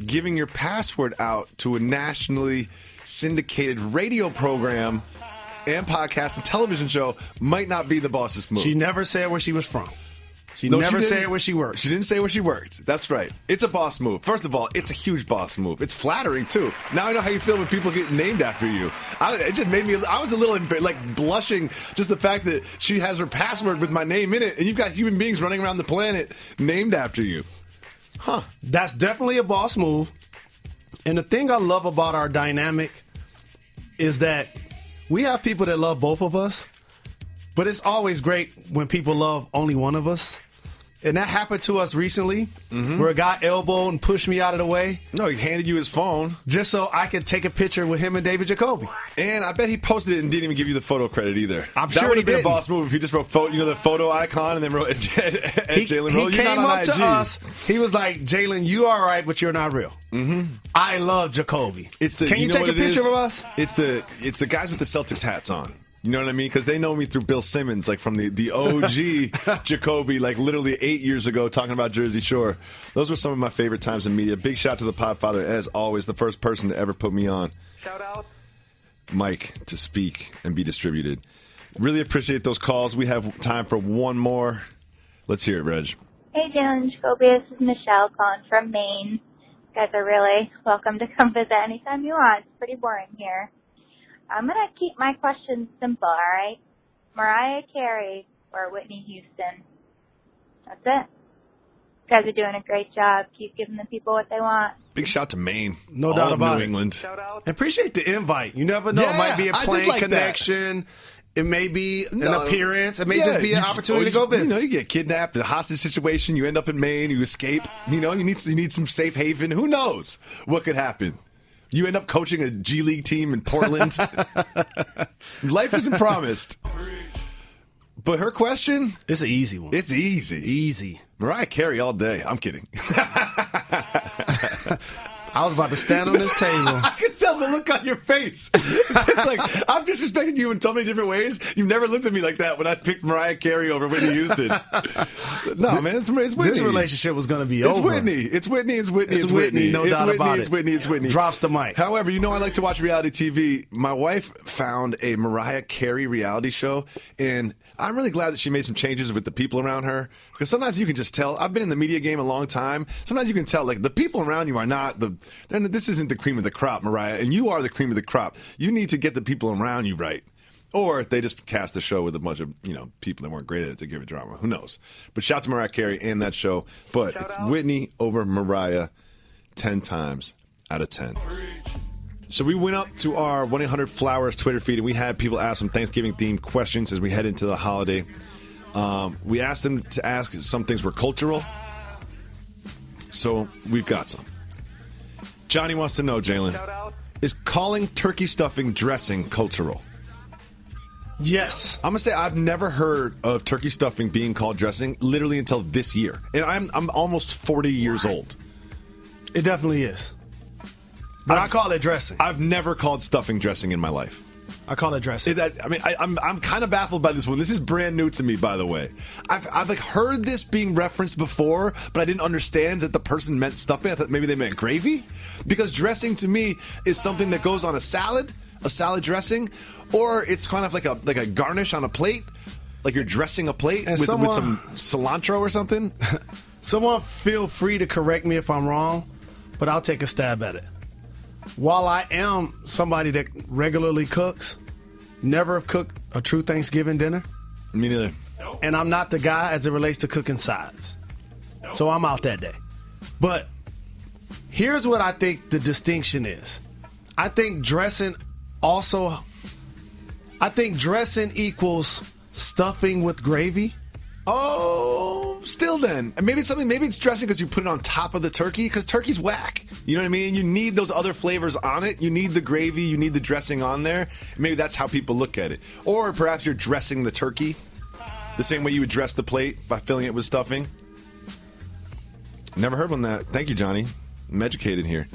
giving your password out to a nationally syndicated radio program and podcast and television show might not be the boss's move. She never said where she was from. She never said where she worked. She didn't say where she worked. That's right. It's a boss move. First of all, it's a huge boss move. It's flattering, too. Now I know how you feel when people get named after you. It just made me, I was a little, like, blushing just the fact that she has her password with my name in it, and you've got human beings running around the planet named after you. Huh. That's definitely a boss move. And the thing I love about our dynamic is that we have people that love both of us, but it's always great when people love only one of us. And that happened to us recently, where a guy elbowed and pushed me out of the way. No, he handed you his phone. Just so I could take a picture with him and David Jacoby. And I bet he posted it and didn't even give you the photo credit either. I'm that sure would he have been didn't. a boss move if he just wrote the photo icon and then wrote Jalen Rose. He came up to us. He was like, Jalen, you all right, but you're not real. I love Jacoby. Can you take a picture of us? It's the guys with the Celtics hats on. You know what I mean? Because they know me through Bill Simmons, like from the OG Jacoby, like literally 8 years ago, talking about Jersey Shore. Those were some of my favorite times in media. Big shout to the Podfather, as always, the first person to ever put me on. Shout out. Mike to speak and be distributed. Really appreciate those calls. We have time for one more. Let's hear it, Reg. Hey, Jalen Jacoby. This is Michelle calling from Maine. You guys are really welcome to come visit anytime you want. It's pretty boring here. I'm going to keep my questions simple, all right? Mariah Carey or Whitney Houston? That's it. You guys are doing a great job. Keep giving the people what they want. Big shout to Maine. No doubt about it. New England. Shout out. I appreciate the invite. You never know. Yeah, it might be a I did plane like connection. It may be an appearance. It may just be an opportunity to go You visit. know, you get kidnapped, a hostage situation, you end up in Maine, you escape. You know, you need some safe haven. Who knows what could happen? You end up coaching a G League team in Portland. Life isn't promised. But her question? It's an easy one. It's easy. Easy. Mariah Carey all day. I'm kidding. I was about to stand on this table. I can tell the look on your face. It's like, I'm disrespecting you in so many different ways. You've never looked at me like that when I picked Mariah Carey over Whitney Houston. No, man, it's Whitney. This relationship was going to be It's over. Whitney. It's Whitney. It's Whitney. It's Whitney, no doubt about it. It's Whitney. It's Whitney. Drops the mic. However, you know I like to watch reality TV. My wife found a Mariah Carey reality show, and I'm really glad that she made some changes with the people around her, because sometimes you can just tell. I've been in the media game a long time. Sometimes you can tell, like, the people around you are not this isn't the cream of the crop, Mariah, and you are the cream of the crop. You need to get the people around you right. Or they just cast a show with a bunch of, people that weren't great at it to give it drama. Who knows? But shout to Mariah Carey and that show. But it's Whitney over Mariah 10 times out of 10. So we went up to our 1-800-Flowers Twitter feed, and we had people ask some Thanksgiving-themed questions as we head into the holiday. We asked them to ask some things were cultural. So we've got some. Johnny wants to know, Jalen, is calling turkey stuffing dressing cultural? Yes. I'm going to say I've never heard of turkey stuffing being called dressing literally until this year. And I'm almost 40 years old. It definitely is. But I call it dressing. I've never called stuffing dressing in my life. I call it dressing. I'm kind of baffled by this one. This is brand new to me, by the way. I've like heard this being referenced before, but I didn't understand that the person meant stuffing. I thought maybe they meant gravy, because dressing to me is something that goes on a salad dressing, or it's kind of like a garnish on a plate, like you're dressing a plate with some cilantro or something. Someone feel free to correct me if I'm wrong, but I'll take a stab at it. While I am somebody that regularly cooks, never have cooked a true Thanksgiving dinner. Me neither. And I'm not the guy as it relates to cooking sides. So I'm out that day. But here's what I think the distinction is. I think dressing equals stuffing with gravy. Oh, still then. And maybe it's dressing because you put it on top of the turkey, because turkey's whack. You know what I mean? You need those other flavors on it. You need the gravy. You need the dressing on there. Maybe that's how people look at it. Or perhaps you're dressing the turkey the same way you would dress the plate, by filling it with stuffing. Never heard on that. Thank you, Johnny. I'm educated here.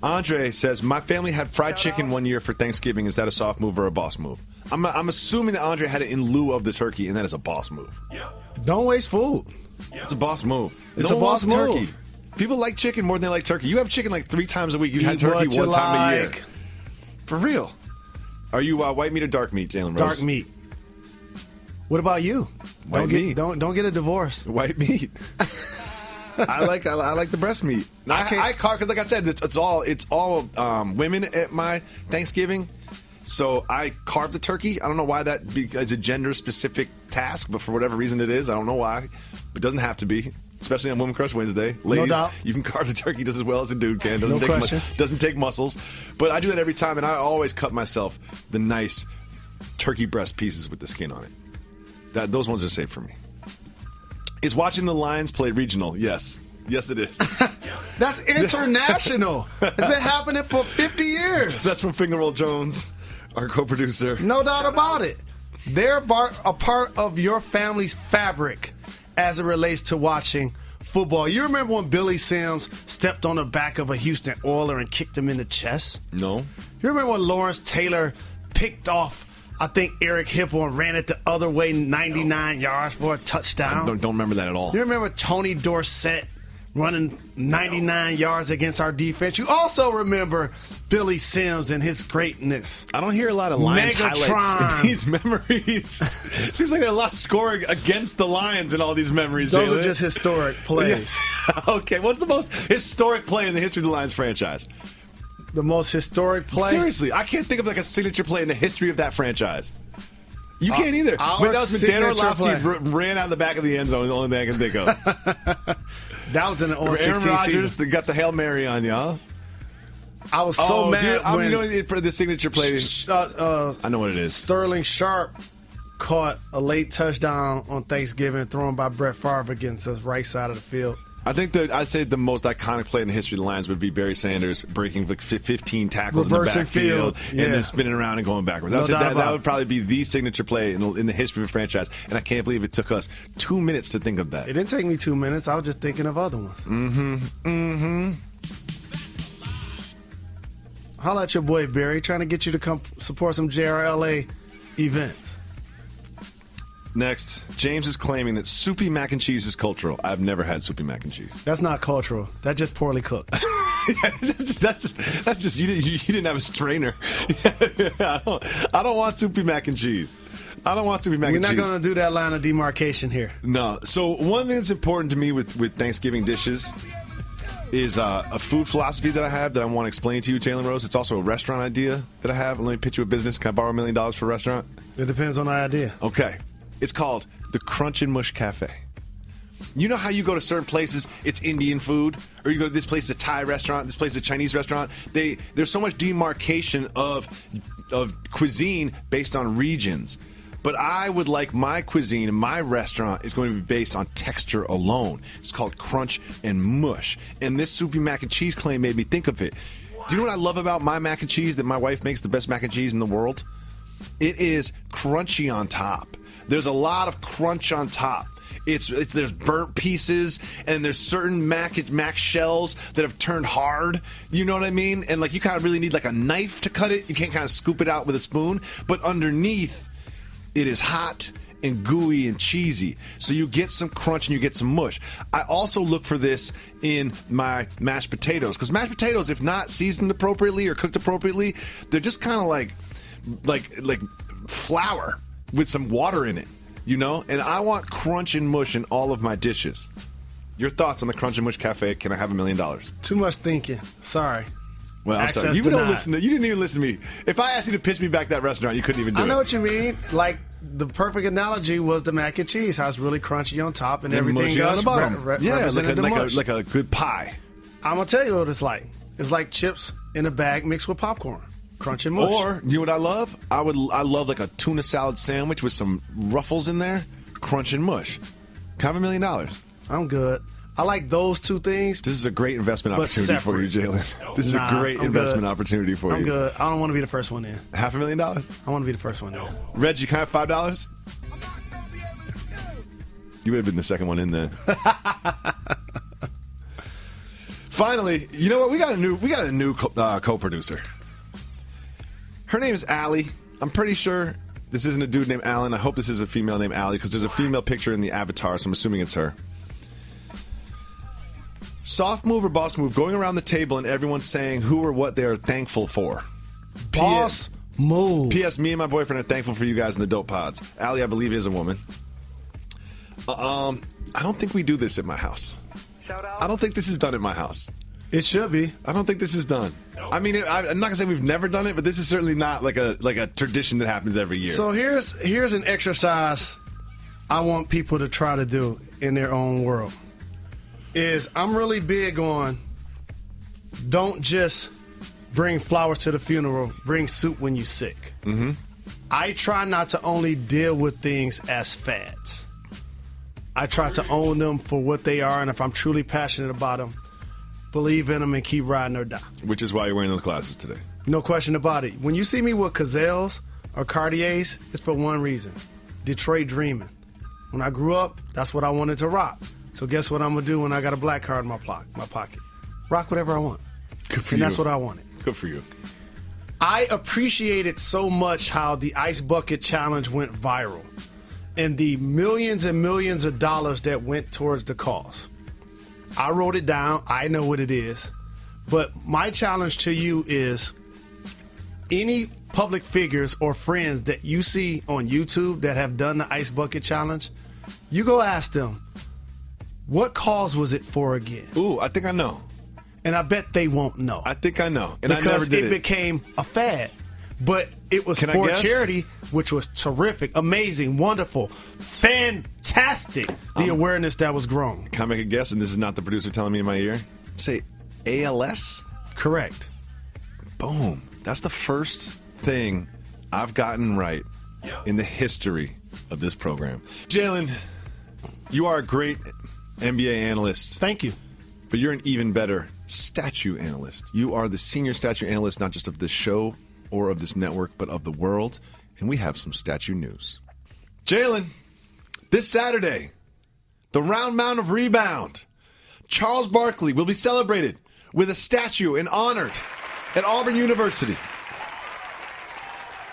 Andre says, my family had fried chicken one year for Thanksgiving. Is that a soft move or a boss move? I'm assuming that Andre had it in lieu of the turkey, and that is a boss move. Yep. Don't waste food. It's a boss move. It's a boss move. Turkey. People like chicken more than they like turkey. You have chicken like 3 times a week. You had turkey one time a year. For real. Are you white meat or dark meat, Jalen Rose? Dark meat. What about you? White meat. Don't get a divorce. White meat. I like the breast meat. I carve, like I said, it's all women at my Thanksgiving. So I carved a turkey. I don't know why that is a gender-specific task, but for whatever reason it is. I don't know why. It doesn't have to be. especially on Woman Crush Wednesday. Ladies, no doubt. You can carve the turkey just as well as a dude can. Doesn't No question. doesn't take muscles. But I do that every time, and I always cut myself the nice turkey breast pieces with the skin on it. Those ones are safe for me. Is watching the Lions play regional? Yes. Yes, it is. That's international. It's been happening for 50 years. That's from Finger Roll Jones, our co-producer. No doubt about it. They're a part of your family's fabric as it relates to watching football. You remember when Billy Sims stepped on the back of a Houston Oiler and kicked him in the chest? No. You remember when Lawrence Taylor picked off, I think, Eric Hipple and ran it the other way 99 yards for a touchdown? I don't remember that at all. You remember Tony Dorsett running 99 yards against our defense? You also remember Billy Sims and his greatness. I don't hear a lot of Lions Megatron. highlights in these memories. It seems like there's a lot of scoring against the Lions in all these memories. Those Jalen. are just historic plays. Okay, what's the most historic play in the history of the Lions franchise? The most historic play? Seriously, I can't think of like a signature play in the history of that franchise. You can't either. Our That was when Dan signature Orlovsky ran out the back of the end zone. Is the only thing I can think of. That was in the Aaron 16 Rodgers season. got the Hail Mary on y'all. I was so mad dude, when you know the signature play. I know what it is. Sterling Sharp caught a late touchdown on Thanksgiving thrown by Brett Favre against us right side of the field. I think I'd say the most iconic play in the history of the Lions would be Barry Sanders breaking 15 tackles Reversing in the backfield fields, yeah. and then spinning around and going backwards. No doubt that about would probably be the signature play in the history of the franchise, and I can't believe it took us 2 minutes to think of that. It didn't take me 2 minutes. I was just thinking of other ones. Holla at your boy, Barry, trying to get you to come support some JRLA events. Next, James is claiming that soupy mac and cheese is cultural. I've never had soupy mac and cheese. That's not cultural. That's just poorly cooked. That's just you didn't have a strainer. I don't want soupy mac and cheese. I don't want soupy mac and cheese. We're not going to do that line of demarcation here. No. So one thing that's important to me with Thanksgiving dishes is a food philosophy that I have that I want to explain to you, Jalen Rose. It's also a restaurant idea that I have. Let me pitch you a business. Can I borrow $1 million for a restaurant? It depends on the idea. Okay. It's called the Crunch and Mush Cafe. You know how you go to certain places, it's Indian food, or you go to this place, it's a Thai restaurant, this place is a Chinese restaurant. There's so much demarcation of cuisine based on regions. But I would like my cuisine and my restaurant is going to be based on texture alone. It's called Crunch and Mush. And this soupy mac and cheese claim made me think of it. Do you know what I love about my mac and cheese? That my wife makes the best mac and cheese in the world? It is crunchy on top. There's a lot of crunch on top. There's burnt pieces, and there's certain mac shells that have turned hard. You know what I mean? And like you kind of really need like a knife to cut it. You can't kind of scoop it out with a spoon. But underneath, it is hot and gooey and cheesy. So you get some crunch and you get some mush. I also look for this in my mashed potatoes, because mashed potatoes, if not seasoned appropriately or cooked appropriately, they're just kind of like flour with some water in it, you know? And I want crunch and mush in all of my dishes. Your thoughts on the Crunch and Mush Cafe? Can I have $1 million? Too much thinking. Sorry. Well, I'm sorry. You didn't even listen to me. If I asked you to pitch me back that restaurant, you couldn't even do it. I know what you mean. Like, the perfect analogy was the mac and cheese. How it's really crunchy on top and everything mushy else. on the bottom. Like a good pie. I'm going to tell you what it's like. It's like chips in a bag mixed with popcorn. Crunch and mush. Or, you know what I love? I love like a tuna salad sandwich with some Ruffles in there. Crunch and mush. Can I have $1 million? I'm good. I like those two things. This is a great investment opportunity for you, Jalen. This is a great investment opportunity for you. I'm good. I don't want to be the first one in. $500,000? I want to be the first one in. Reggie, can I have $5? You would have been the second one in then. Finally, you know what? We got a new co-producer. Her name is Allie. I'm pretty sure this isn't a dude named Alan. I hope this is a female named Allie, because there's a female picture in the avatar, so I'm assuming it's her. Soft move or boss move, going around the table and everyone saying who or what they are thankful for. Boss move. P.S. Me and my boyfriend are thankful for you guys in the Dope Pods. Allie, I believe, is a woman. I don't think we do this at my house. Shout out. I don't think this is done at my house. It should be. I don't think this is done. I mean, I'm not gonna say we've never done it, but this is certainly not like a tradition that happens every year. So here's an exercise I want people to try to do in their own world. is I'm really big on don't just bring flowers to the funeral, bring soup when you're sick. Mm-hmm. I try not to only deal with things as fads. I try to own them for what they are, and if I'm truly passionate about them, believe in them and keep riding or die. Which is why you're wearing those glasses today. No question about it. When you see me with Gazelles or Cartiers, it's for one reason. Detroit dreaming. When I grew up, that's what I wanted to rock. So guess what I'm going to do when I got a black card in my pocket? Rock whatever I want. Good for and you. that's what I wanted. Good for you. I appreciated so much how the Ice Bucket Challenge went viral and the millions and millions of dollars that went towards the cause. I wrote it down. I know what it is. But my challenge to you is any public figures or friends that you see on YouTube that have done the Ice Bucket Challenge, you go ask them, what cause was it for again? Ooh, I think I know. And I bet they won't know. I think I know. And because I never did it became a fad. But it was for charity, which was terrific, amazing, wonderful, fantastic, the awareness that was grown. Can I make a guess? And this is not the producer telling me in my ear. Say ALS? Correct. Boom. That's the first thing I've gotten right in the history of this program. Jalen, you are a great NBA analyst. Thank you. But you're an even better statue analyst. You are the senior statue analyst, not just of this show or of this network, but of the world. And we have some statue news. Jalen, this Saturday, the Round Mound of Rebound. Charles Barkley will be celebrated with a statue and honored at Auburn University.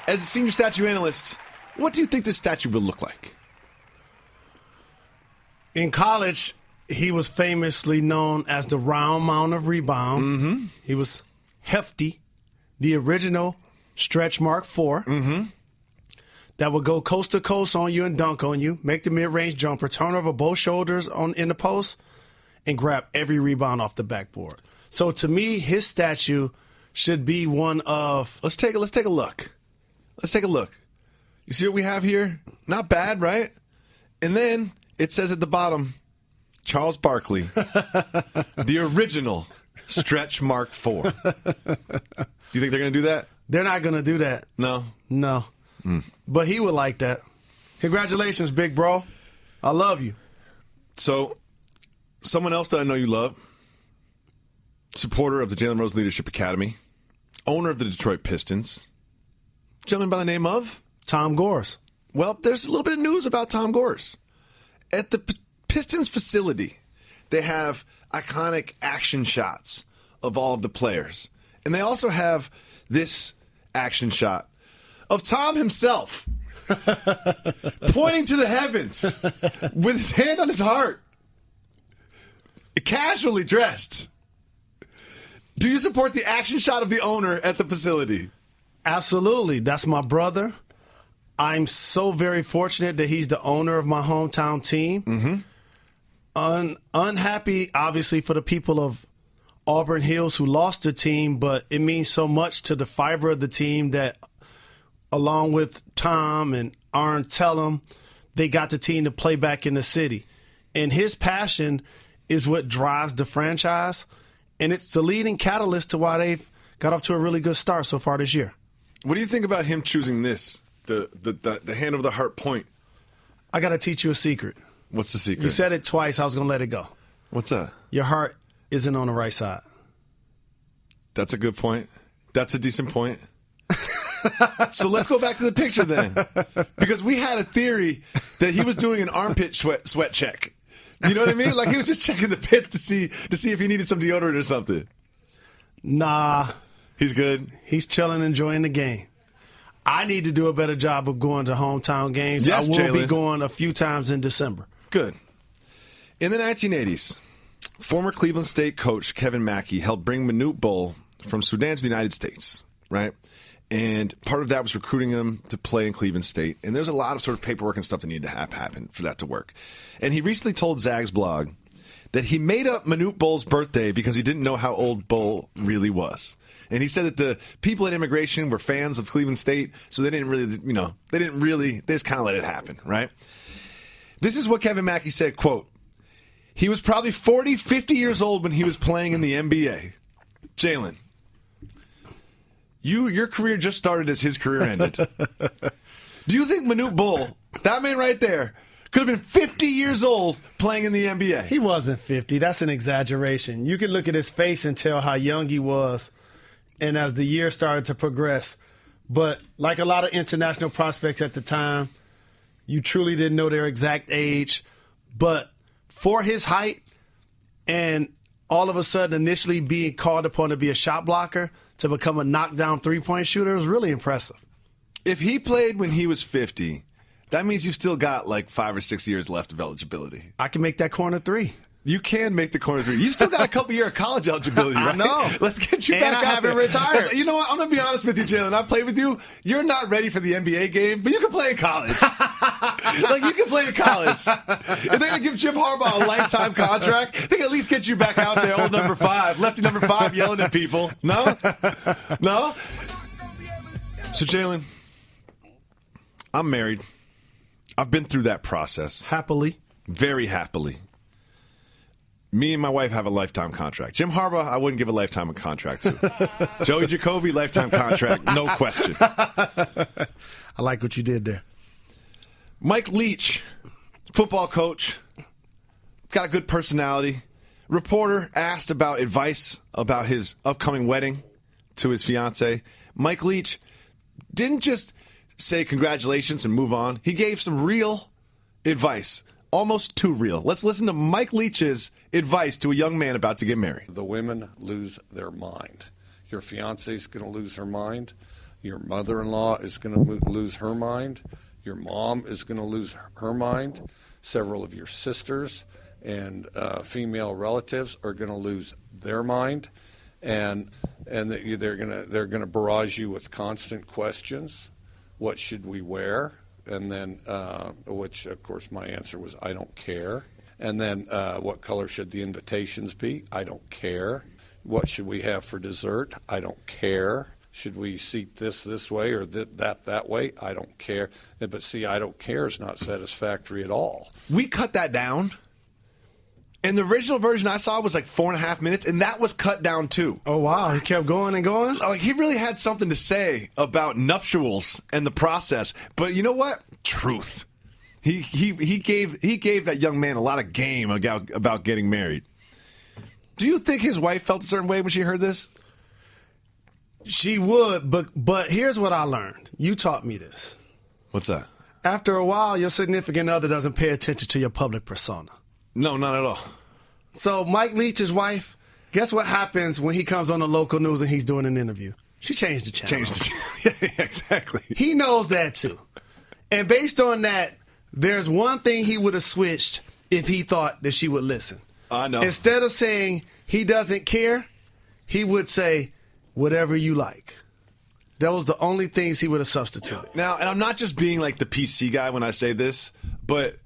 As a senior statue analyst, what do you think this statue will look like? In college, he was famously known as the Round Mound of Rebound. Mm-hmm. He was hefty, the original stretch mark 4 that would go coast to coast on you and dunk on you, make the mid-range jumper, turn over both shoulders in the post, and grab every rebound off the backboard. So to me, his statue should be one of... Let's take a look. Let's take a look. You see what we have here? Not bad, right? And then it says at the bottom, Charles Barkley, the original stretch mark 4. Do you think they're going to do that? They're not going to do that. No? No. But he would like that. Congratulations, big bro. I love you. So, someone else that I know you love, supporter of the Jalen Rose Leadership Academy, owner of the Detroit Pistons, gentleman by the name of? Tom Gores. Well, there's a little bit of news about Tom Gores. At the Pistons facility, they have iconic action shots of all of the players. And they also have this action shot of Tom himself pointing to the heavens with his hand on his heart, casually dressed. Do you support the action shot of the owner at the facility? Absolutely. That's my brother. I'm so very fortunate that he's the owner of my hometown team. Unhappy, obviously, for the people of Auburn Hills who lost the team, but it means so much to the fiber of the team that, along with Tom and Arn Tellum, they got the team to play back in the city. And his passion is what drives the franchise, and it's the leading catalyst to why they've got off to a really good start so far this year. What do you think about him choosing this, the hand over the heart point? I got to teach you a secret. What's the secret? You said it twice. I was going to let it go. What's that? Your heart isn't on the right side. That's a good point. That's a decent point. So let's go back to the picture then. Because we had a theory that he was doing an armpit sweat check. You know what I mean? Like he was just checking the pits to see if he needed some deodorant or something. Nah. He's good? He's chilling, enjoying the game. I need to do a better job of going to hometown games. Yes, I will Jalen. be going a few times in December. Good. In the 1980s, former Cleveland State coach Kevin Mackey helped bring Manute Bol from Sudan to the United States, right? And part of that was recruiting him to play in Cleveland State. And there's a lot of sort of paperwork and stuff that needed to happen for that to work. And he recently told Zag's blog that he made up Manute Bol's birthday because he didn't know how old Bol really was. And he said that the people at immigration were fans of Cleveland State, so they didn't really, they just kind of let it happen, right? This is what Kevin Mackey said, quote, He was probably 40, 50 years old when he was playing in the NBA. Jalen, your career just started as his career ended. Do you think Manute Bol, that man right there, could have been 50 years old playing in the NBA? He wasn't 50. That's an exaggeration. You can look at his face and tell how young he was, and as the year started to progress. But like a lot of international prospects at the time, you truly didn't know their exact age. But for his height and all of a sudden initially being called upon to be a shot blocker to become a knockdown three-point shooter was really impressive. If he played when he was 50, that means you've still got like 5 or 6 years left of eligibility. I can make that corner three. You can make the corner three. You've still got a couple years of college eligibility, right? I know. Let's get you and back I out haven't there. retired. You know what? I'm going to be honest with you, Jalen. I played with you. You're not ready for the NBA game, but you can play in college. Like, you can play in college. If they're going to give Jim Harbaugh a lifetime contract, they can at least get you back out there, old number 5, lefty number 5 yelling at people. No? No? So, Jalen, I'm married. I've been through that process. Happily. Very happily. Me and my wife have a lifetime contract. Jim Harbaugh, I wouldn't give a lifetime contract to. Joey Jacoby, lifetime contract, no question. I like what you did there. Mike Leach, football coach, got a good personality. Reporter asked about advice about his upcoming wedding to his fiancée. Mike Leach didn't just say congratulations and move on. He gave some real advice. Almost too real. Let's listen to Mike Leach's advice to a young man about to get married. The women lose their mind. Your fiance's going to lose her mind. Your mother-in-law is going to lose her mind. Your mom is going to lose her mind. Several of your sisters and female relatives are going to lose their mind, and they're going to barrage you with constant questions. What should we wear? And then, which, of course, my answer was, I don't care. And then, what color should the invitations be? I don't care. What should we have for dessert? I don't care. Should we seat this way or that way? I don't care. But see, I don't care is not satisfactory at all. We cut that down. And the original version I saw was like 4.5 minutes, and that was cut down too. Oh, wow. He kept going and going? Like, he really had something to say about nuptials and the process. But you know what? Truth. He gave that young man a lot of game about getting married. Do you think his wife felt a certain way when she heard this? She would, but here's what I learned. You taught me this. What's that? After a while, your significant other doesn't pay attention to your public persona. No, not at all. So Mike Leach's wife, guess what happens when he comes on the local news and he's doing an interview? She changed the channel. Yeah, exactly. He knows that too. And based on that, there's one thing he would have switched if he thought that she would listen. I know. Instead of saying he doesn't care, he would say, whatever you like. That was the only things he would have substituted. Now, and I'm not just being like the PC guy when I say this, but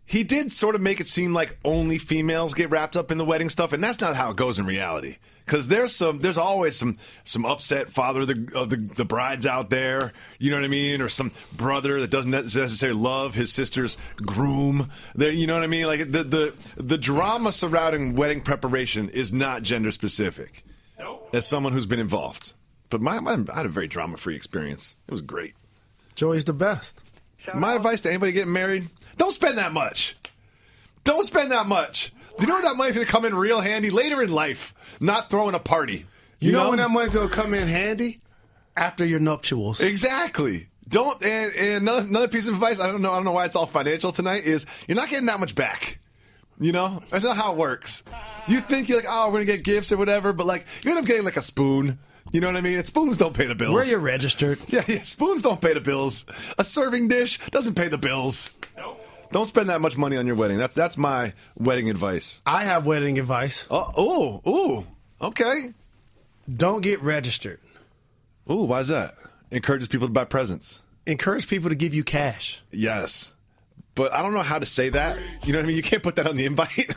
he did sort of make it seem like only females get wrapped up in the wedding stuff, and that's not how it goes in reality. Because there's always some upset father of the brides out there, you know what I mean, or some brother that doesn't necessarily love his sister's groom. There, you know what I mean. Like the drama surrounding wedding preparation is not gender specific. As someone who's been involved, but I had a very drama-free experience. It was great. Joey's the best. My advice to anybody getting married: don't spend that much. Don't spend that much. Do you know where that money's going to come in real handy later in life? Not throwing a party. You know when that money's going to come in handy? After your nuptials. Exactly. Don't. And another piece of advice. I don't know why it's all financial tonight. Is you're not getting that much back. You know, that's not how it works. You think you're like, oh, we're gonna get gifts or whatever, but like you end up getting like a spoon. You know what I mean? And spoons don't pay the bills. Where you're registered. Yeah. Spoons don't pay the bills. A serving dish doesn't pay the bills. No. Don't spend that much money on your wedding. That's my wedding advice. I have wedding advice. Oh, okay. Don't get registered. Ooh, why is that? Encourages people to buy presents. Encourage people to give you cash. Yes. But I don't know how to say that. You know what I mean? You can't put that on the invite.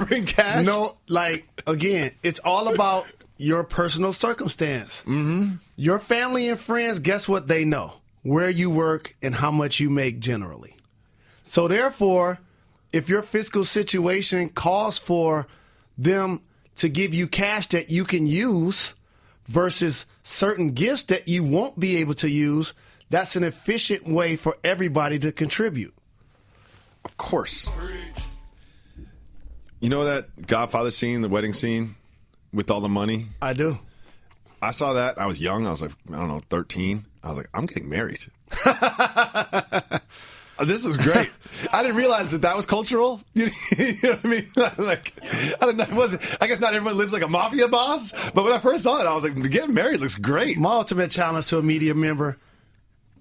Bring cash. No, like, again, it's all about your personal circumstance. Mm-hmm. Your family and friends, guess what they know? Where you work and how much you make generally. So therefore, if your fiscal situation calls for them to give you cash that you can use versus certain gifts that you won't be able to use, that's an efficient way for everybody to contribute. Of course. You know that Godfather scene, the wedding scene with all the money? I do. I saw that. I was young. I was like, I don't know, 13. I was like, I'm getting married. This was great. I didn't realize that was cultural. You know what I mean? Like, I don't know. It wasn't. I guess not everyone lives like a mafia boss. But when I first saw it, I was like, getting married looks great. My ultimate challenge to a media member: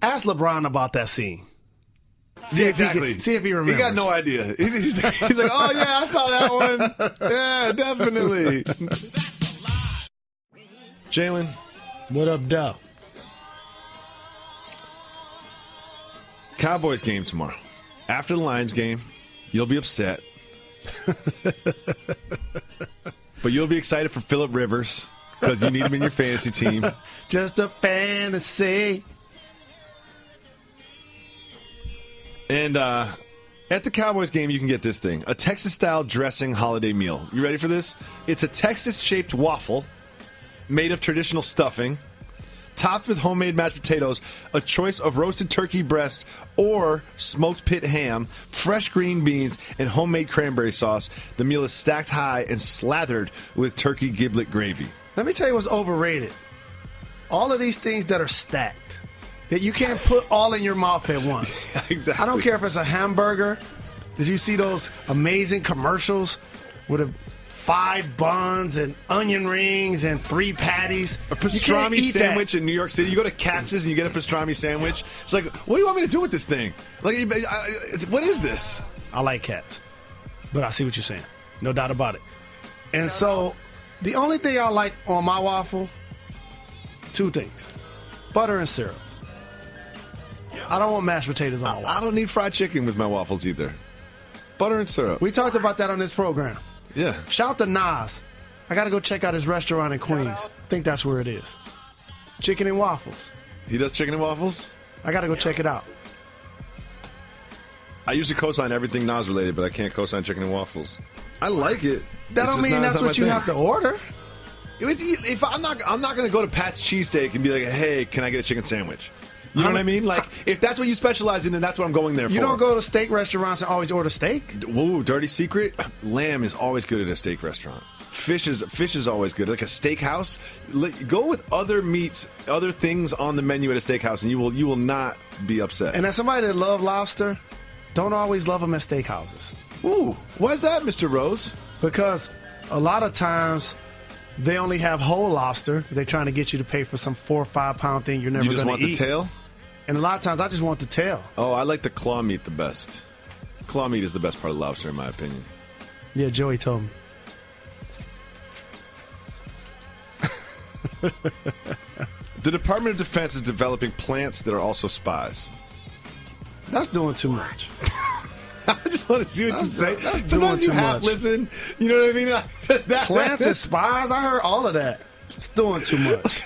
ask LeBron about that scene. See if he remembers. He got no idea. He's like, oh yeah, I saw that one. Yeah, definitely. Jalen, what up, Dow? Cowboys game tomorrow. After the Lions game, you'll be upset. But you'll be excited for Phillip Rivers because you need him in your fantasy team. Just a fantasy. And at the Cowboys game, you can get this thing. A Texas-style dressing holiday meal. You ready for this? It's a Texas-shaped waffle made of traditional stuffing, topped with homemade mashed potatoes, a choice of roasted turkey breast or smoked pit ham, fresh green beans, and homemade cranberry sauce. The meal is stacked high and slathered with turkey giblet gravy. Let me tell you what's overrated. All of these things that are stacked, that you can't put all in your mouth at once. Exactly. I don't care if it's a hamburger. Did you see those amazing commercials with 5 buns and onion rings and 3 patties? A pastrami sandwich in New York City. You go to Katz's and you get a pastrami sandwich. It's like, what do you want me to do with this thing? Like, what is this? I like cats, but I see what you're saying. No doubt about it. And so the only thing I like on my waffle, 2 things: butter and syrup. I don't want mashed potatoes on my waffle. I don't need fried chicken with my waffles either. Butter and syrup. We talked about that on this program. Yeah. Shout out to Nas. I got to go check out his restaurant in Queens. I think that's where it is. Chicken and waffles. He does chicken and waffles? I got to go check it out. I usually co-sign everything Nas related, but I can't co-sign chicken and waffles. I like it. That don't mean that's what you have to order. If I'm not going to go to Pat's Cheesesteak and be like, hey, can I get a chicken sandwich? You know what I mean? Like, if that's what you specialize in, then that's what I'm going there for. You don't go to steak restaurants and always order steak? Ooh, dirty secret. Lamb is always good at a steak restaurant. Fish is always good. Like a steakhouse, go with other meats, other things on the menu at a steakhouse, and you will not be upset. And as somebody that loves lobster, don't always love them at steakhouses. Ooh, why is that, Mr. Rose? Because a lot of times they only have whole lobster. They're trying to get you to pay for some 4 or 5 pound thing you're never going to eat. You just want the tail? And a lot of times I just want the tail. Oh, I like the claw meat the best. Claw meat is the best part of lobster, in my opinion. Yeah, Joey told me. The Department of Defense is developing plants that are also spies. That's doing too much. I just want to see what you say. That's Sometimes you doing too half much. listen. You know what I mean? Plants and spies? I heard all of that. It's doing too much.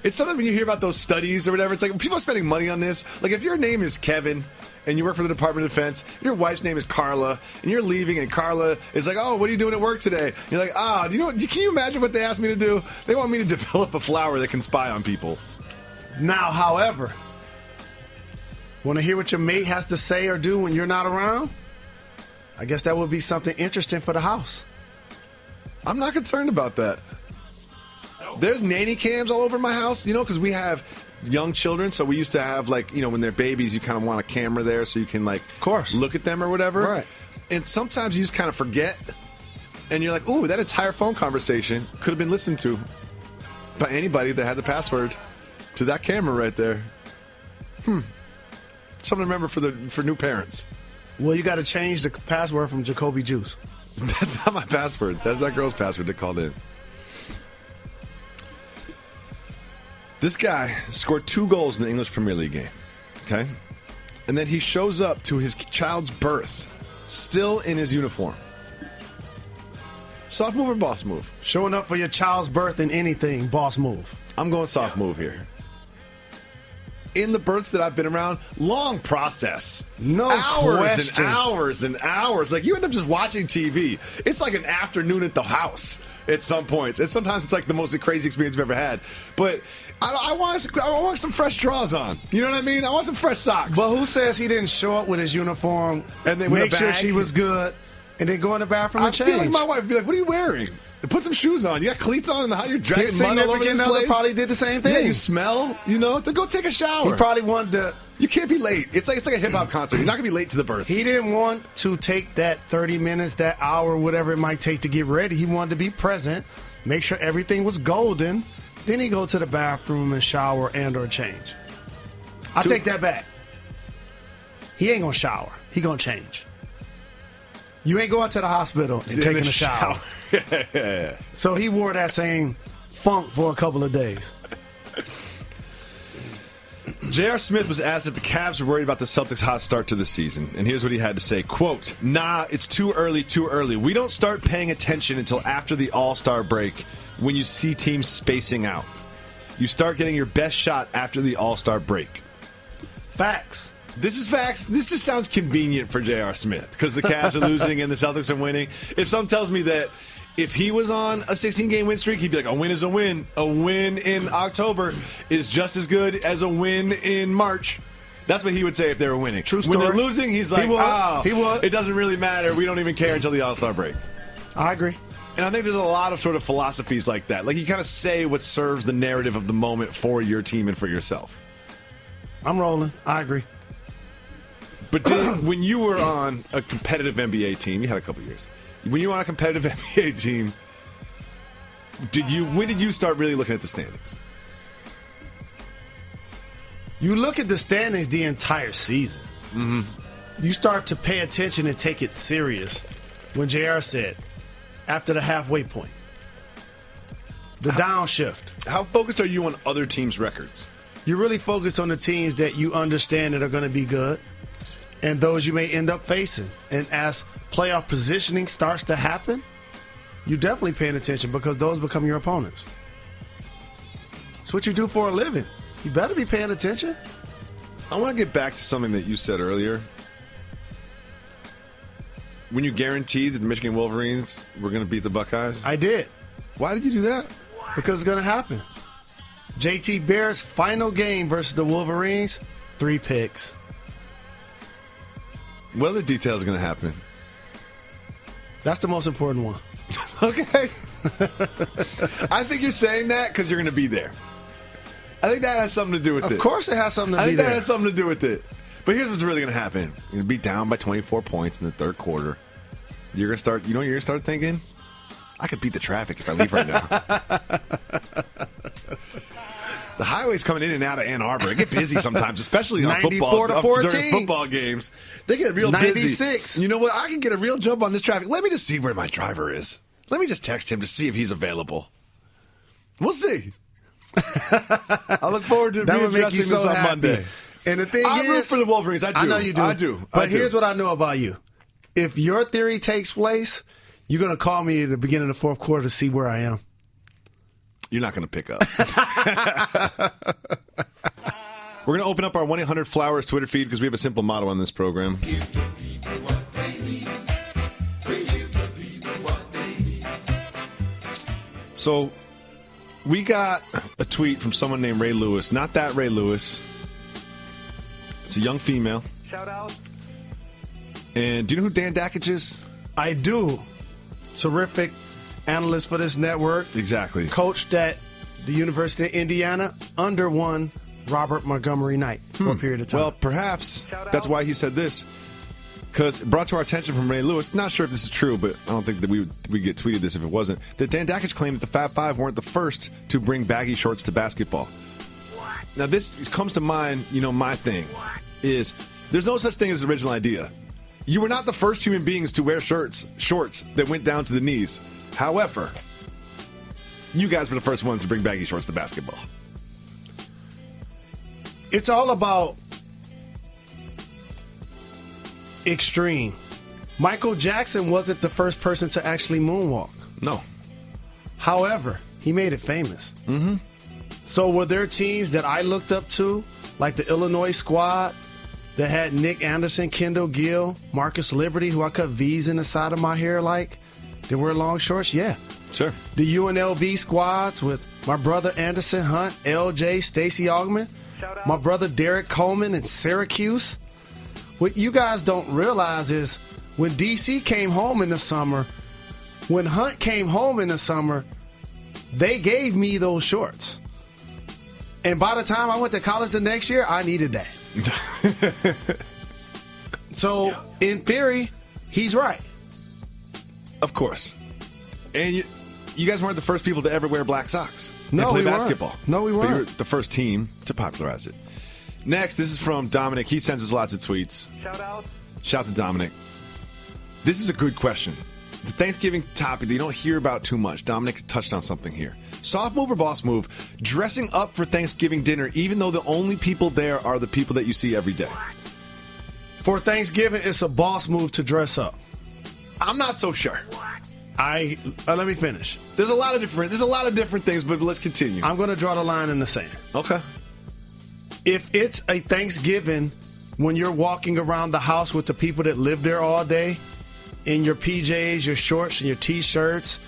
Sometimes when you hear about those studies or whatever, it's like when people are spending money on this. Like if your name is Kevin and you work for the Department of Defense, your wife's name is Carla, and you're leaving, and Carla is like, "Oh, what are you doing at work today?" And you're like, can you imagine what they asked me to do? They want me to develop a flower that can spy on people. Now, however, want to hear what your mate has to say or do when you're not around? I guess that would be something interesting for the house. I'm not concerned about that. There's nanny cams all over my house, because we have young children, so we used to have, when they're babies, you kind of want a camera there so you can, of course, look at them or whatever. Right. And sometimes you just kind of forget, and you're like, ooh, that entire phone conversation could have been listened to by anybody that had the password to that camera right there. Something to remember for new parents. Well, you got to change the password from Jacoby Juice. That's not my password. That's that girl's password that called in. This guy scored 2 goals in the English Premier League game, okay? And then he shows up to his child's birth, still in his uniform. Soft move or boss move? Showing up for your child's birth in anything, boss move. I'm going soft move here. in the berths that I've been around, long process. No hours question. and hours and hours. Like, you end up just watching TV. It's like an afternoon at the house at some points. And sometimes it's like the most crazy experience you've ever had. But I want some fresh draws on. You know what I mean? I want some fresh socks. But who says he didn't show up with his uniform and then make sure she was good and then go in the bathroom and change? I feel like my wife would be like, what are you wearing? Put some shoes on. You got cleats on and how you're dragging His mud all over this significant other place. probably did the same thing. Yeah, you smell, to go take a shower. He probably wanted to. You can't be late. It's like a hip-hop concert. You're not going to be late to the birth. He didn't want to take that 30 minutes, that hour, whatever it might take to get ready. He wanted to be present, make sure everything was golden. Then he go to the bathroom and shower and or change. I take that back. He ain't going to shower. He going to change. You ain't going to the hospital and taking a shower. So he wore that same funk for a couple of days. J.R. Smith was asked if the Cavs were worried about the Celtics' hot start to the season. And here's what he had to say. Quote, "Nah, it's too early. We don't start paying attention until after the All-Star break when you see teams spacing out. You start getting your best shot after the All-Star break." Facts. This is facts. This just sounds convenient for J.R. Smith because the Cavs are losing and the Celtics are winning. If someone tells me that if he was on a 16-game win streak, he'd be like, a win is a win. A win in October is just as good as a win in March. That's what he would say if they were winning. True story. When they're losing, he's like, he would. It doesn't really matter. We don't even care until the All-Star break. I agree. And I think there's a lot of sort of philosophies like that. Like, you kind of say what serves the narrative of the moment for your team and for yourself. I'm rolling. I agree. But when you were on a competitive NBA team, you had a couple of years. When you were on a competitive NBA team, when did you start really looking at the standings? You look at the standings the entire season. Mm-hmm. You start to pay attention and take it serious when JR said, after the halfway point, the downshift. How focused are you on other teams' records? You're really focused on the teams that you understand that are going to be good and those you may end up facing. And as playoff positioning starts to happen, you're definitely paying attention because those become your opponents. It's what you do for a living. You better be paying attention. I want to get back to something that you said earlier. When you guaranteed that the Michigan Wolverines were going to beat the Buckeyes? I did. Why did you do that? Because it's going to happen. JT Barrett's final game versus the Wolverines, 3 picks. What other details are going to happen? That's the most important one. Okay. I think you're saying that because you're going to be there. I think that has something to do with it. Of course it has something to do with it. I think that has something to do with it. But here's what's really going to happen. You're going to be down by 24 points in the third quarter. You're going to start, you're going to start thinking, I could beat the traffic if I leave right now. The highways coming in and out of Ann Arbor, they get busy sometimes, especially on football. 94 to 14. During football games. They get real 96. busy. You know what? I can get a real jump on this traffic. Let me just see where my driver is. Let me just text him to see if he's available. We'll see. I look forward to readdressing this on Monday. And the thing I root for the Wolverines. I do. I know you do. I do. But here's what I know about you. If your theory takes place, you're going to call me at the beginning of the fourth quarter to see where I am. You're not going to pick up. We're going to open up our 1-800-Flowers Twitter feed because we have a simple motto on this program. So we got a tweet from someone named Ray Lewis. Not that Ray Lewis. It's a young female. Shout out. And do you know who Dan Dakich is? I do. Terrific analyst for this network. Exactly. Coached at the University of Indiana under one Robert Montgomery Knight for a period of time. Well, perhaps that's why he said this. Because brought to our attention from Ray Lewis, not sure if this is true, but I don't think that we get tweeted this if it wasn't, that Dan Dakich claimed that the Fab Five weren't the first to bring baggy shorts to basketball. What? Now, this comes to mind, my thing is there's no such thing as original idea. You were not the first human beings to wear shorts that went down to the knees. However, you guys were the first ones to bring baggy shorts to basketball. It's all about extreme. Michael Jackson wasn't the first person to actually moonwalk. No. However, he made it famous. Mm-hmm. So were there teams that I looked up to like the Illinois squad that had Nick Anderson, Kendall Gill, Marcus Liberty, who I cut V's in the side of my hair like. They wear long shorts? Yeah. Sure. The UNLV squads with my brother Anderson Hunt, LJ, Stacey Augman, my brother Derek Coleman in Syracuse. What you guys don't realize is when DC came home in the summer, when Hunt came home in the summer, they gave me those shorts. And by the time I went to college the next year, I needed that. So, in theory, he's right. Of course. And you guys weren't the first people to ever wear black socks. No, play we basketball. weren't. No, we weren't. But you were the first team to popularize it. Next, this is from Dominic. He sends us lots of tweets. Shout to Dominic. This is a good question. The Thanksgiving topic that you don't hear about too much. Dominic touched on something here. Soft move or boss move? Dressing up for Thanksgiving dinner, even though the only people there are the people that you see every day. For Thanksgiving, it's a boss move to dress up. I'm not so sure. Let me finish. There's a lot of different things, but let's continue. I'm going to draw the line in the sand. Okay. If it's a Thanksgiving when you're walking around the house with the people that live there all day, in your PJs, your shorts, and your T-shirts,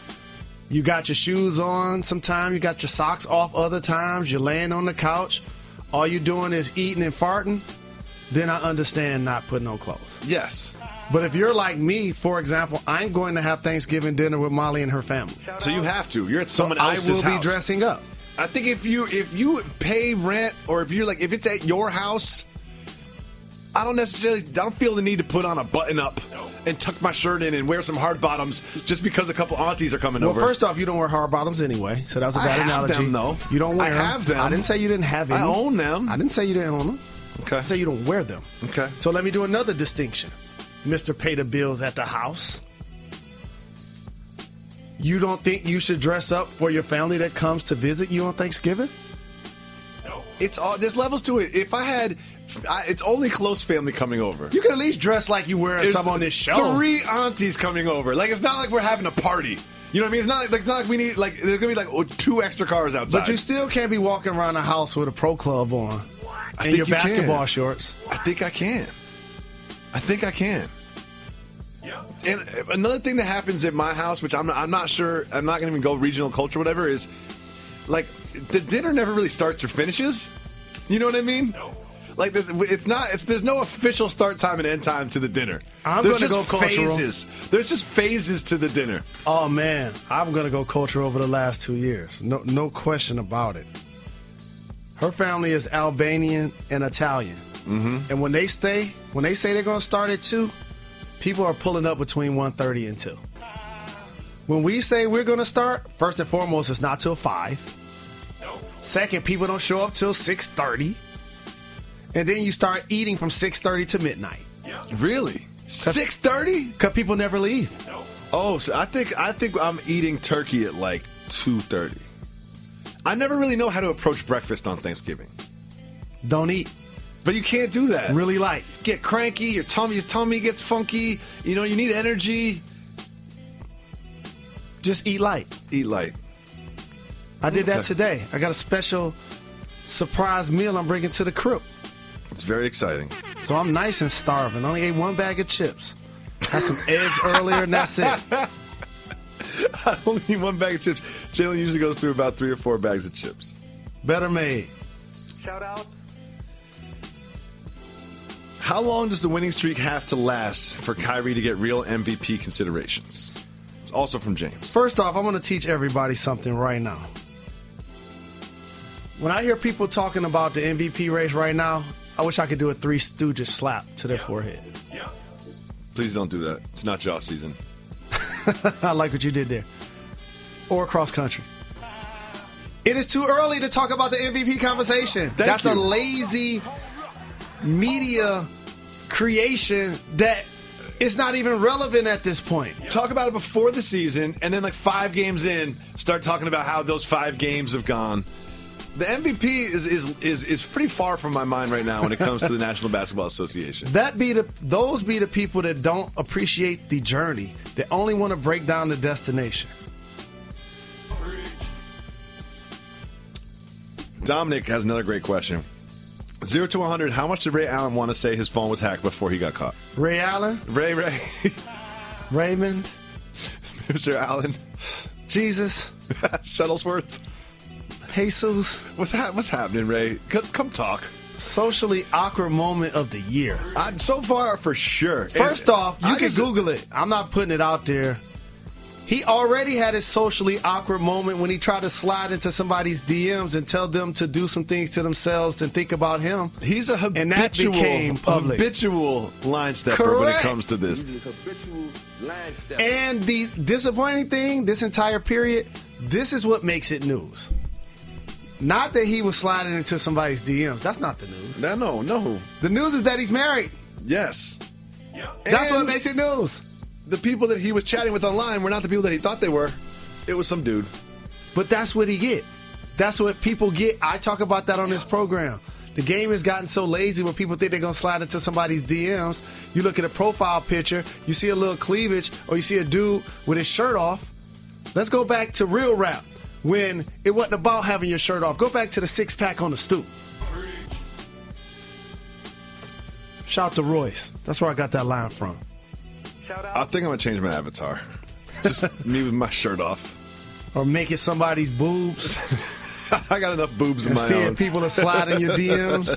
you got your shoes on sometimes, you got your socks off other times, you're laying on the couch, all you're doing is eating and farting, then I understand not putting on clothes. Yes. But if you're like me, for example, I'm going to have Thanksgiving dinner with Molly and her family. So you have to. You're at someone else's house. I will be dressing up. I think if you pay rent, or if it's at your house, I don't feel the need to put on a button up and tuck my shirt in and wear some hard bottoms just because a couple aunties are coming over. Well, first off, you don't wear hard bottoms anyway, so that was a bad analogy. I have them, though. You don't wear them. I have them. I didn't say you didn't have any. I own them. I didn't say you didn't own them. Okay. I said you don't wear them. Okay. So let me do another distinction. Mr. Pay the Bills at the house. You don't think you should dress up for your family that comes to visit you on Thanksgiving? No. There's levels to it. It's only close family coming over. You can at least dress like you wearing some on this show. 3 aunties coming over. Like, it's not like we're having a party. You know what I mean? It's not like we need, like, there's going to be like 2 extra cars outside. But you still can't be walking around the house with a pro club on and your basketball shorts. I think I can. And another thing that happens at my house, which I'm not sure, I'm not going to even go regional culture, whatever, is like the dinner never really starts or finishes. You know what I mean? No. Like there's no official start time and end time to the dinner. I'm going to go cultural. There's just phases to the dinner. Oh man, I'm going to go cultural over the last 2 years. No question about it. Her family is Albanian and Italian. Mm-hmm. And when they say they're going to start at 2, people are pulling up between 1:30 and 2. When we say we're going to start, first and foremost, it's not till 5. No. Second, people don't show up till 6:30. And then you start eating from 6:30 to midnight. Yeah. Really? 6:30? Because people never leave. No. Oh, so I think I'm eating turkey at like 2:30. I never really know how to approach breakfast on Thanksgiving. Don't eat. But you can't do that. Really light. Get cranky, your tummy gets funky, you need energy. Just eat light. Eat light. I did that today. I got a special surprise meal I'm bringing to the crib. It's very exciting. So I'm nice and starving. I only ate 1 bag of chips. Had some eggs earlier, and that's it. I only eat 1 bag of chips. Jalen usually goes through about 3 or 4 bags of chips. Better made. Shout out. How long does the winning streak have to last for Kyrie to get real MVP considerations? It's also from James. First off, I'm going to teach everybody something right now. When I hear people talking about the MVP race right now, I wish I could do a Three Stooges slap to their forehead. Yeah. Please don't do that. It's not Jaw season. I like what you did there. Or cross country. It is too early to talk about the MVP conversation. That's a lazy media creation that is not even relevant at this point. Talk about it before the season, and then like 5 games in, start talking about how those 5 games have gone. The MVP is pretty far from my mind right now when it comes to the National Basketball Association. Those be the people that don't appreciate the journey. They only want to break down the destination. Dominic has another great question. 0 to 100, how much did Ray Allen want to say his phone was hacked before he got caught? Ray Allen? Ray. Raymond? Mr. Allen? Jesus? Shuttlesworth? Jesus? What's happening, Ray? Come talk. Socially awkward moment of the year. So far, for sure. First off, you can Google it. I'm not putting it out there. He already had his socially awkward moment when he tried to slide into somebody's DMs and tell them to do some things to themselves and think about him. He's a and that became public. Habitual line stepper Correct. when it comes to this. And the disappointing thing, this entire period, this is what makes it news. Not that he was sliding into somebody's DMs. That's not the news. No. The news is that he's married. Yes. That's what makes it news. The people that he was chatting with online were not the people that he thought they were. It was some dude. But that's what he get. That's what people get. I talk about that on this program. The game has gotten so lazy where people think they're going to slide into somebody's DMs. You look at a profile picture, you see a little cleavage, or you see a dude with his shirt off. Let's go back to real rap when it wasn't about having your shirt off. Go back to the six-pack on the stoop. Shout out to Royce. That's where I got that line from. I think I'm going to change my avatar. Just me with my shirt off. Or make it somebody's boobs. I got enough boobs in my own. Seeing people that slide in your DMs.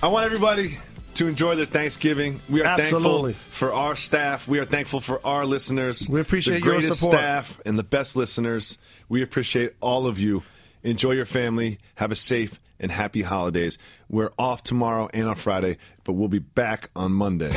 I want everybody to enjoy their Thanksgiving. We are thankful for our staff. We are thankful for our listeners. We appreciate the your greatest support. staff and the best listeners. We appreciate all of you. Enjoy your family. Have a safe and happy holidays. We're off tomorrow and on Friday, but we'll be back on Monday.